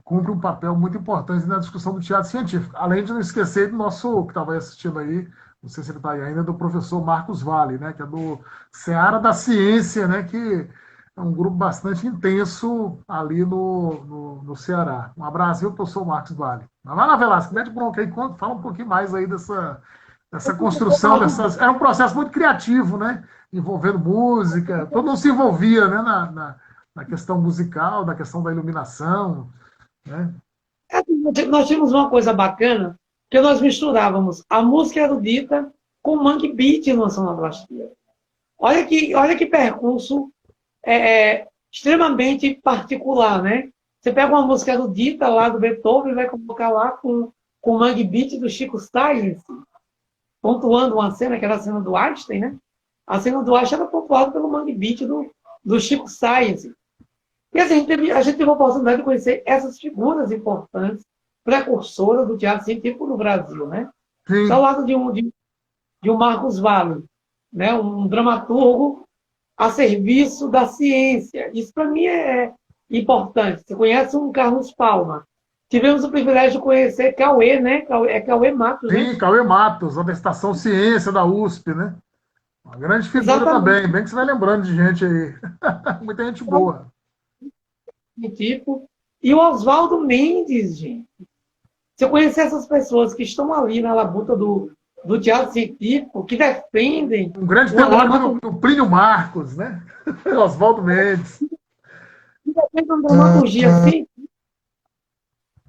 cumpre um papel muito importante na discussão do teatro científico. Além de não esquecer do nosso, que estava assistindo aí, não sei se ele está aí ainda, do professor Marcos Vale, né, que é do Seara da Ciência, né, que é um grupo bastante intenso ali no Ceará. Um abraço, viu, professor Marcos Vale. Mas vai lá, Velasco, mete bronca aí, fala um pouquinho mais aí dessa construção, era um processo muito criativo, né, envolvendo música, todo mundo se envolvia, né, na questão musical, na questão da iluminação, né? Nós tínhamos uma coisa bacana, que nós misturávamos a música erudita com mangue beat na sonoplastia. Olha que percurso extremamente particular, né? Você pega uma música erudita lá do Beethoven e vai colocar lá com o mangue beat do Chico Science, pontuando uma cena, que era a cena do Einstein, né? A cena do Einstein era pontuada pelo mangue beat do Chico Science. E assim, a gente teve a oportunidade de conhecer essas figuras importantes, precursoras do teatro científico no Brasil, né? Sim. Ao lado de um Marcos Vale, né? Um dramaturgo a serviço da ciência. Isso, para mim, é importante. Você conhece um Carlos Palma. Tivemos o privilégio de conhecer Cauê, né? Cauê Matos, Sim, né? Cauê Matos, da Estação Ciência da USP, né? Uma grande figura. Exatamente. Também, bem que você vai lembrando de gente aí. Muita gente boa. Tipo, e o Oswaldo Mendes, gente. Se eu conhecer essas pessoas que estão ali na labuta do teatro científico, que defendem... Um grande teórico do Plínio Marcos, né? Oswaldo Mendes. Que defendem uma dramaturgia assim,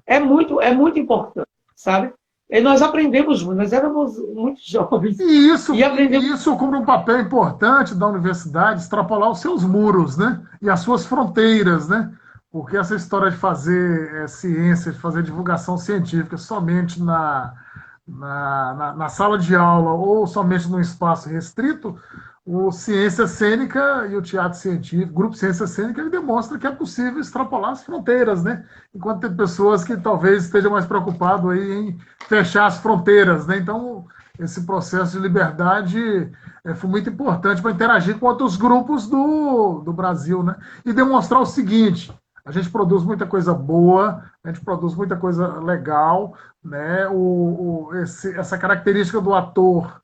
é muito importante, sabe? E nós aprendemos muito, nós éramos muito jovens. E isso como um papel importante da universidade, extrapolar os seus muros, né? E as suas fronteiras, né? Porque essa história de fazer ciência, de fazer divulgação científica somente na sala de aula ou somente num espaço restrito, o Ciência Cênica e o Teatro Científico, o Grupo Ciência Cênica, ele demonstra que é possível extrapolar as fronteiras, né? Enquanto tem pessoas que talvez estejam mais preocupadas aí em fechar as fronteiras, né? Então, esse processo de liberdade foi muito importante para interagir com outros grupos do Brasil, né? E demonstrar o seguinte: A gente produz muita coisa boa, a gente produz muita coisa legal, né? Essa característica do ator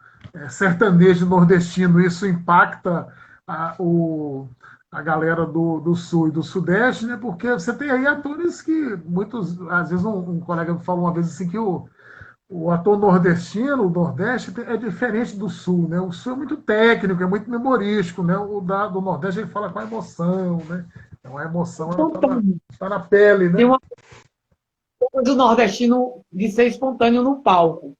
sertanejo nordestino, isso impacta a galera do Sul e do Sudeste, né? Porque você tem aí atores que muitos, às vezes um colega me falou uma vez assim que o ator nordestino, o Nordeste, é diferente do Sul, né? O Sul é muito técnico, é muito memorístico, né? Do Nordeste ele fala com a emoção, né? Então a emoção ela tá na pele, Tem né? uma coisa do nordestino de ser espontâneo no palco.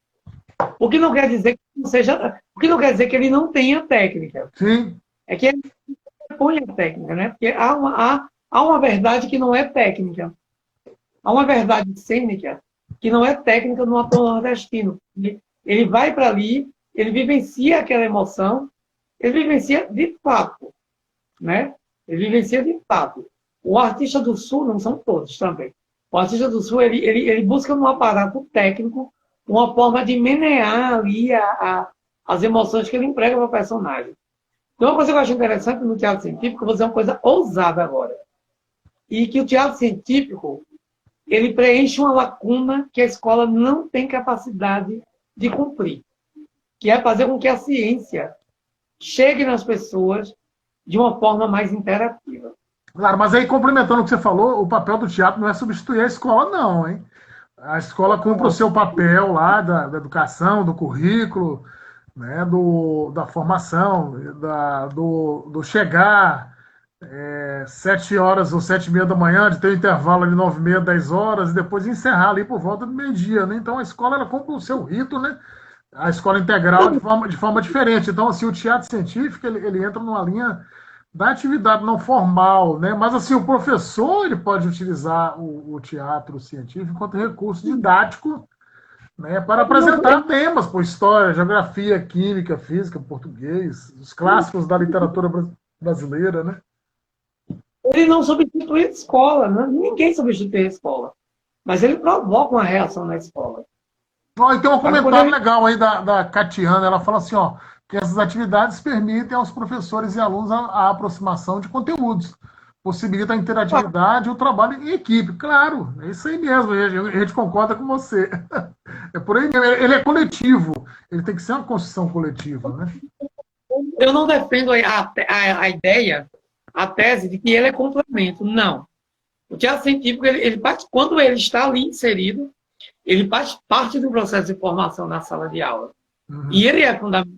O que não quer dizer que não seja, o que não quer dizer que ele não tenha técnica. Sim. É que ele põe a técnica, né? Porque há uma verdade que não é técnica. Há uma verdade cênica que não é técnica no ator nordestino. Ele vai para ali, ele vivencia aquela emoção, ele vivencia de fato, né? Ele vivencia de fato. O artista do Sul, não são todos também. O artista do Sul, ele busca no aparato técnico uma forma de menear ali as emoções que ele emprega para o personagem. Então, uma coisa que eu acho interessante no teatro científico, eu vou dizer uma coisa ousada agora. E que o teatro científico, ele preenche uma lacuna que a escola não tem capacidade de cumprir, que é fazer com que a ciência chegue nas pessoas de uma forma mais interativa. Claro, mas aí, complementando o que você falou, o papel do teatro não é substituir a escola, não, hein? A escola cumpre o seu papel lá da educação, do currículo, né, da formação, do chegar 7 horas ou 7h30 da manhã, de ter um intervalo ali 9h30, 10 horas, e depois encerrar ali por volta do meio-dia, né? Então a escola ela cumpre o seu rito, né? A escola integral de forma diferente. Então, assim, o teatro científico ele entra numa linha da atividade não formal, né? Mas assim, o professor ele pode utilizar o teatro científico enquanto recurso didático, né, para apresentar temas, por história, geografia, química, física, português, os clássicos da literatura brasileira, né? Ele não substitui a escola, né? Ninguém substitui a escola. Mas ele provoca uma reação na escola. E tem um comentário legal aí da Catiana, ela fala assim, ó, que essas atividades permitem aos professores e alunos a aproximação de conteúdos, possibilita a interatividade e o trabalho em equipe. Claro, é isso aí mesmo, a gente concorda com você. É por aí mesmo, ele é coletivo, ele tem que ser uma construção coletiva, né? Eu não defendo a ideia, a tese de que ele é complemento. Não. O teatro científico, quando ele está ali inserido, ele faz parte do processo de formação na sala de aula. Uhum. E ele é fundamental.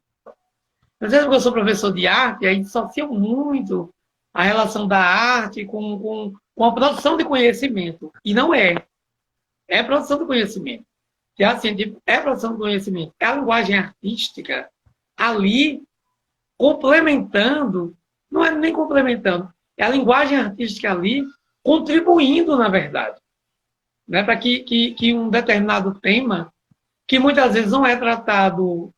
Às vezes, eu sou professor de arte, aí dissocia muito a relação da arte com a produção de conhecimento. E não é. É produção de conhecimento. Teatro científico é produção de conhecimento. É a linguagem artística ali complementando, não é nem complementando, é a linguagem artística ali contribuindo, na verdade, né, para que um determinado tema, que muitas vezes não é tratado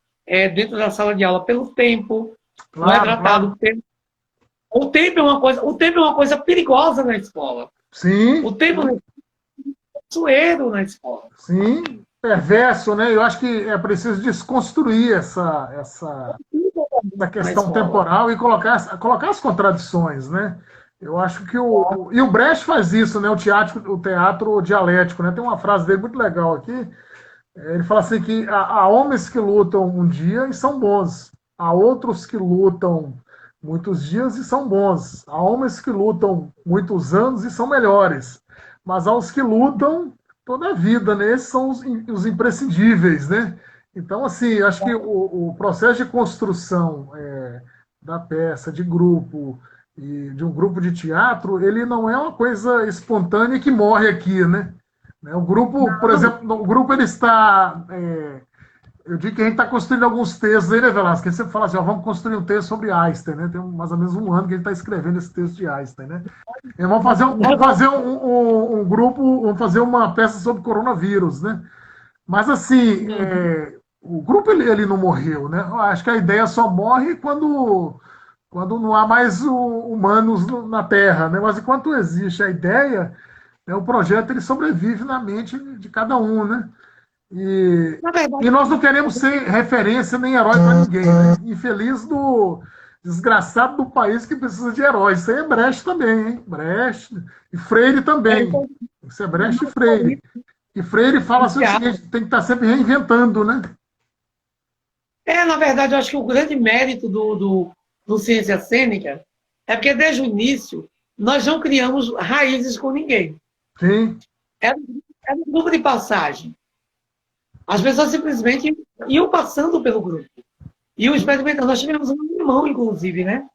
dentro da sala de aula pelo tempo, claro, não é tratado pelo... O tempo é uma coisa perigosa na escola. Sim. O tempo é sueiro na escola. Sim, perverso, né? Eu acho que é preciso desconstruir essa questão temporal e colocar as contradições, né? Eu acho que e o Brecht faz isso, né? O teatro dialético, né? Tem uma frase dele muito legal aqui. Ele fala assim que há homens que lutam um dia e são bons, há outros que lutam muitos dias e são bons, há homens que lutam muitos anos e são melhores, mas há os que lutam toda a vida, né? Esses são os imprescindíveis, né? Então, assim, acho que o processo de construção da peça, de grupo, e de um grupo de teatro, ele não é uma coisa espontânea que morre aqui, né? O grupo, por exemplo, o grupo ele está... eu digo que a gente está construindo alguns textos aí, né, Velasco? Ele sempre fala assim, ó, vamos construir um texto sobre Einstein, né? Tem mais ou menos um ano que a gente está escrevendo esse texto de Einstein, né? E vamos fazer um grupo, vamos fazer uma peça sobre coronavírus, né? Mas, assim, o grupo ele não morreu, né? Eu acho que a ideia só morre quando não há mais humanos na Terra, né? Mas enquanto existe a ideia, o projeto ele sobrevive na mente de cada um, né? E nós não queremos ser referência nem herói para ninguém, né? Infeliz desgraçado do país que precisa de heróis. Isso aí é Brecht também, hein? Brecht e Freire também. Isso é Brecht e Freire. E Freire fala assim o seguinte, tem que estar sempre reinventando, né? Na verdade, eu acho que o grande mérito do Ciência Cênica é porque, desde o início, nós não criamos raízes com ninguém. Sim. Era um grupo de passagem. As pessoas simplesmente iam passando pelo grupo. Iam experimentando. Nós tivemos um irmão, inclusive, né?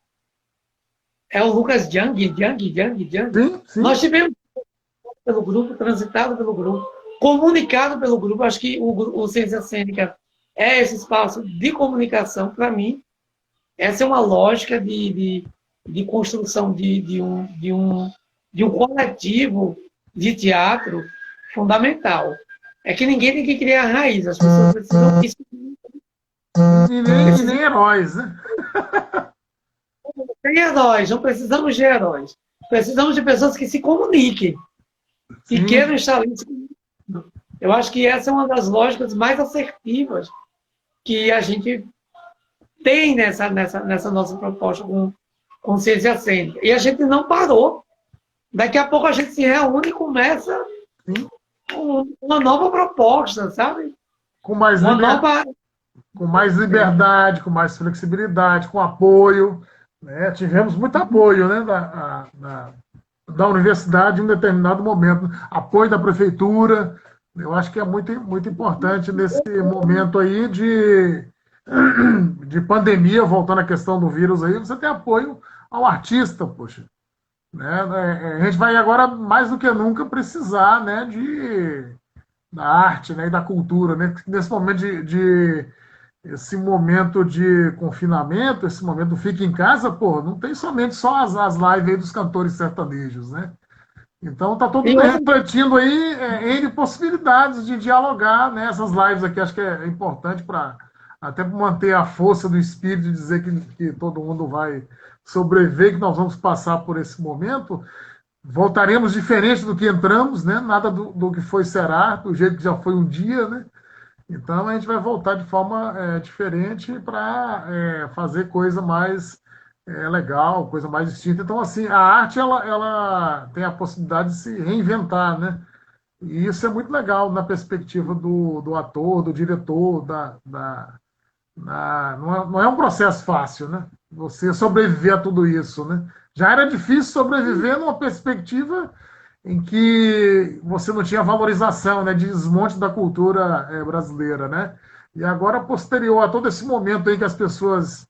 É o Lucas Jung. Sim, sim. Nós tivemos pelo grupo, transitado pelo grupo, comunicado pelo grupo. Acho que o Ciência Cênica é esse espaço de comunicação, para mim. Essa é uma lógica de construção de um coletivo de teatro fundamental. É que ninguém tem que criar raiz, as pessoas precisam disso. E nem heróis, né? Tem heróis, não precisamos de heróis. Precisamos de pessoas que se comuniquem e queiram estar ali se comunicando. Eu acho que essa é uma das lógicas mais assertivas que a gente tem nessa nossa proposta com Ciência Cênica. E a gente não parou. Daqui a pouco a gente se reúne e começa uma nova proposta, sabe? Com mais liberdade, com mais flexibilidade, com apoio. Né? Tivemos muito apoio, né, da universidade em um determinado momento. Apoio da prefeitura. Eu acho que é muito importante nesse momento aí de pandemia, voltando à questão do vírus aí, você tem apoio ao artista, poxa. Né? A gente vai agora, mais do que nunca, precisar, né, da arte, né, e da cultura. Né? Nesse momento esse momento de confinamento, esse momento do fica em casa, pô, não tem somente só as lives aí dos cantores sertanejos, né? Então tá todo mundo refletindo aí N possibilidades de dialogar nessas lives aqui. Acho que é importante para até manter a força do espírito de dizer que todo mundo vai sobreviver, que nós vamos passar por esse momento. Voltaremos diferente do que entramos, né? Nada do que foi será, do jeito que já foi um dia, né? Então a gente vai voltar de forma diferente para fazer coisa mais legal, coisa mais distinta. Então, assim, a arte ela tem a possibilidade de se reinventar, né? E isso é muito legal na perspectiva do ator, do diretor, não é um processo fácil, né? Você sobreviver a tudo isso, né? Já era difícil sobreviver numa perspectiva em que você não tinha valorização, né, de desmonte da cultura brasileira, né? E agora, posterior a todo esse momento em que as pessoas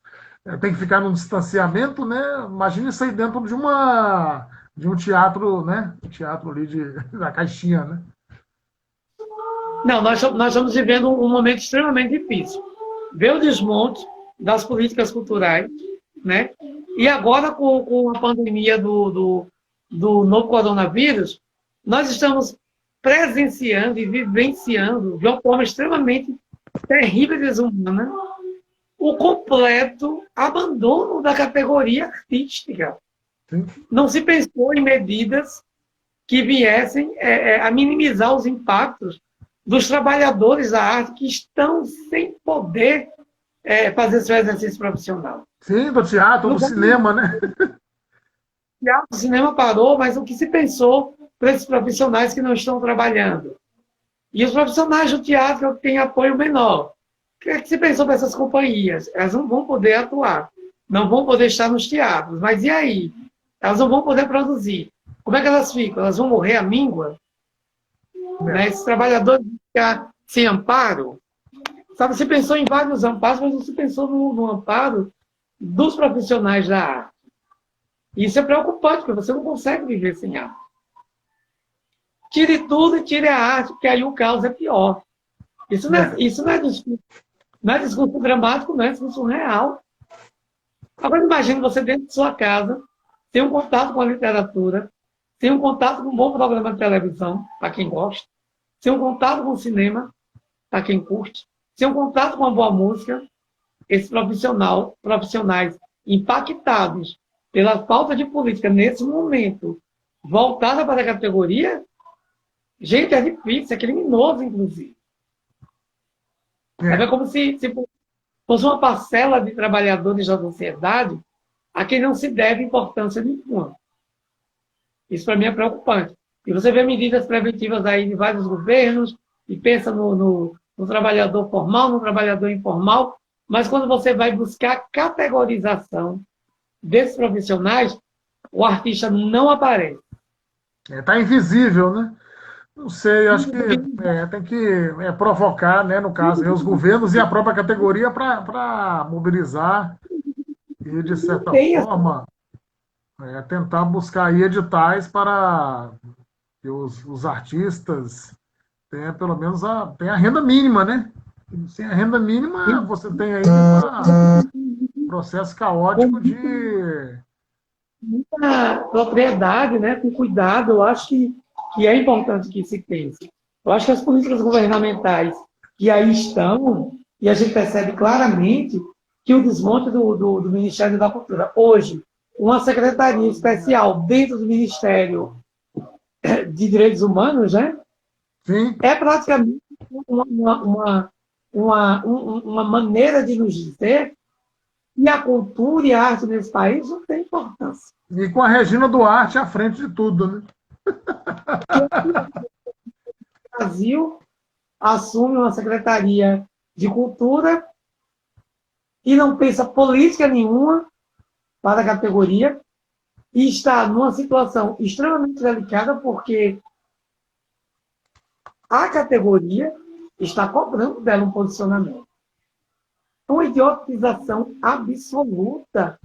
têm que ficar num distanciamento, né? Imagina isso aí dentro de um teatro, né? Um teatro ali da caixinha, né? Não, nós estamos vivendo um momento extremamente difícil. Ver o desmonte das políticas culturais, né? E agora, com a pandemia do novo coronavírus, nós estamos presenciando e vivenciando de uma forma extremamente terrível e desumana o completo abandono da categoria artística. Não se pensou em medidas que viessem a minimizar os impactos dos trabalhadores da arte que estão sem poder fazer seu exercício profissional. Sim, do teatro, do cinema, né? O cinema parou, mas o que se pensou para esses profissionais que não estão trabalhando? E os profissionais do teatro têm apoio menor. O que se pensou para essas companhias? Elas não vão poder atuar, não vão poder estar nos teatros. Mas e aí? Elas não vão poder produzir. Como é que elas ficam? Elas vão morrer à míngua? Né? Esses trabalhadores vão ficar sem amparo? Sabe, se pensou em vários amparos, mas não se pensou no amparo dos profissionais da arte. E isso é preocupante, porque você não consegue viver sem arte. Tire tudo e tire a arte, porque aí o caos é pior. Isso não é discurso dramático, não é discurso real. Agora imagine você dentro de sua casa, tem um contato com a literatura, tem um contato com um bom programa de televisão, para quem gosta, tem um contato com o cinema, para quem curte, tem um contato com uma boa música. Esses profissionais impactados pela falta de política nesse momento, voltada para a categoria, gente, é difícil, é criminoso, inclusive. É como se fosse uma parcela de trabalhadores da sociedade a quem não se deve importância nenhuma. Isso para mim é preocupante. E você vê medidas preventivas aí de vários governos e pensa no trabalhador formal, no trabalhador informal, mas quando você vai buscar a categorização desses profissionais, o artista não aparece. Está invisível, né? Não sei, acho que tem que provocar, né, no caso, os governos e a própria categoria para mobilizar e, de certa forma, tentar buscar aí editais para que os artistas tenham pelo menos a renda mínima, né? Sem a renda mínima, você tem aí um processo caótico de... Muita propriedade, né, com cuidado, eu acho que é importante que se pense. Eu acho que as políticas governamentais que aí estão, e a gente percebe claramente que o desmonte do Ministério da Cultura, hoje, uma secretaria especial dentro do Ministério de Direitos Humanos, né, Sim. é praticamente uma maneira de nos dizer que a cultura e a arte nesse país não tem importância. E com a Regina Duarte à frente de tudo, né? O Brasil assume uma secretaria de cultura e não pensa política nenhuma para a categoria e está numa situação extremamente delicada porque a categoria está cobrando dela um posicionamento. É uma idiotização absoluta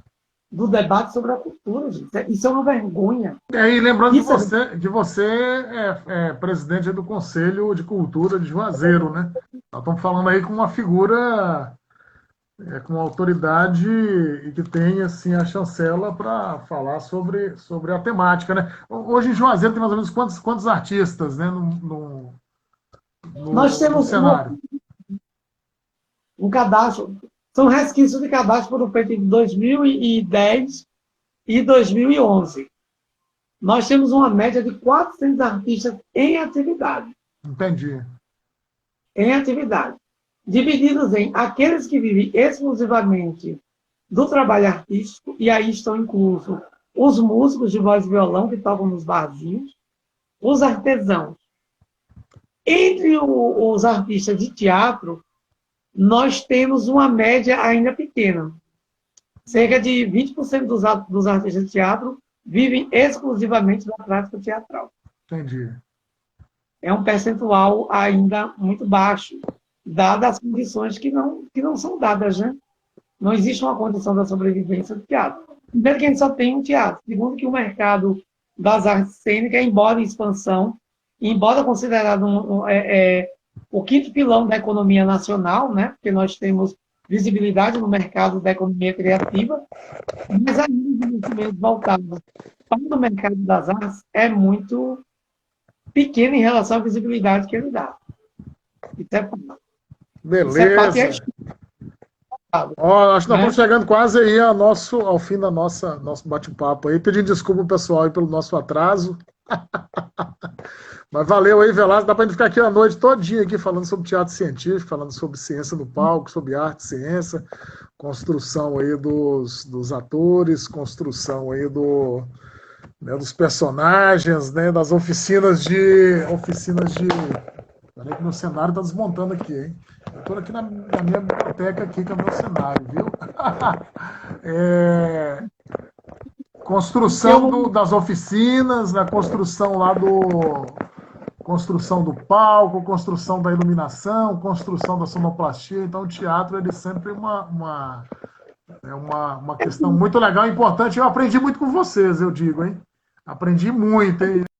do debate sobre a cultura, gente. Isso é uma vergonha. E lembrando que você é presidente do Conselho de Cultura de Juazeiro, né? Nós estamos falando aí com uma figura com autoridade e que tem assim, a chancela para falar sobre a temática, né? Hoje em Juazeiro tem mais ou menos quantos artistas, né, Nós temos no cenário? Um cadastro, são resquícios de cadastro que foram feitos em 2010 e 2011. Nós temos uma média de 400 artistas em atividade. Entendi. Em atividade. Divididos em aqueles que vivem exclusivamente do trabalho artístico, e aí estão inclusos os músicos de voz e violão que tocam nos barzinhos, os artesãos. Entre os artistas de teatro, nós temos uma média ainda pequena. Cerca de 20% dos artistas de teatro vivem exclusivamente da prática teatral. Entendi. É um percentual ainda muito baixo, dadas as condições que não são dadas, né? Não existe uma condição da sobrevivência do teatro. Primeiro que a gente só tem um teatro. Segundo que o mercado das artes cênicas, embora em expansão, embora considerado o quinto pilão da economia nacional, né? Porque nós temos visibilidade no mercado da economia criativa, mas ainda os investimentos voltados para o mercado das artes é muito pequeno em relação à visibilidade que ele dá. Isso é fato. Beleza. Acho que nós estamos chegando quase aí ao fim do nosso bate-papo aí. Pedindo desculpa, pessoal, aí pelo nosso atraso. Mas valeu aí, Velasco. Dá para gente ficar aqui a noite todinha aqui falando sobre teatro científico, falando sobre ciência no palco, sobre arte e ciência, construção aí dos atores, construção aí dos personagens, né, das oficinas de... Peraí que meu cenário está desmontando aqui, hein? Eu estou aqui na minha biblioteca aqui, que é o meu cenário, viu? Construção das oficinas, na construção lá construção do palco, construção da iluminação, construção da sonoplastia. Então, o teatro, ele sempre é uma questão muito legal e importante. Eu aprendi muito com vocês, eu digo, hein? Aprendi muito, hein?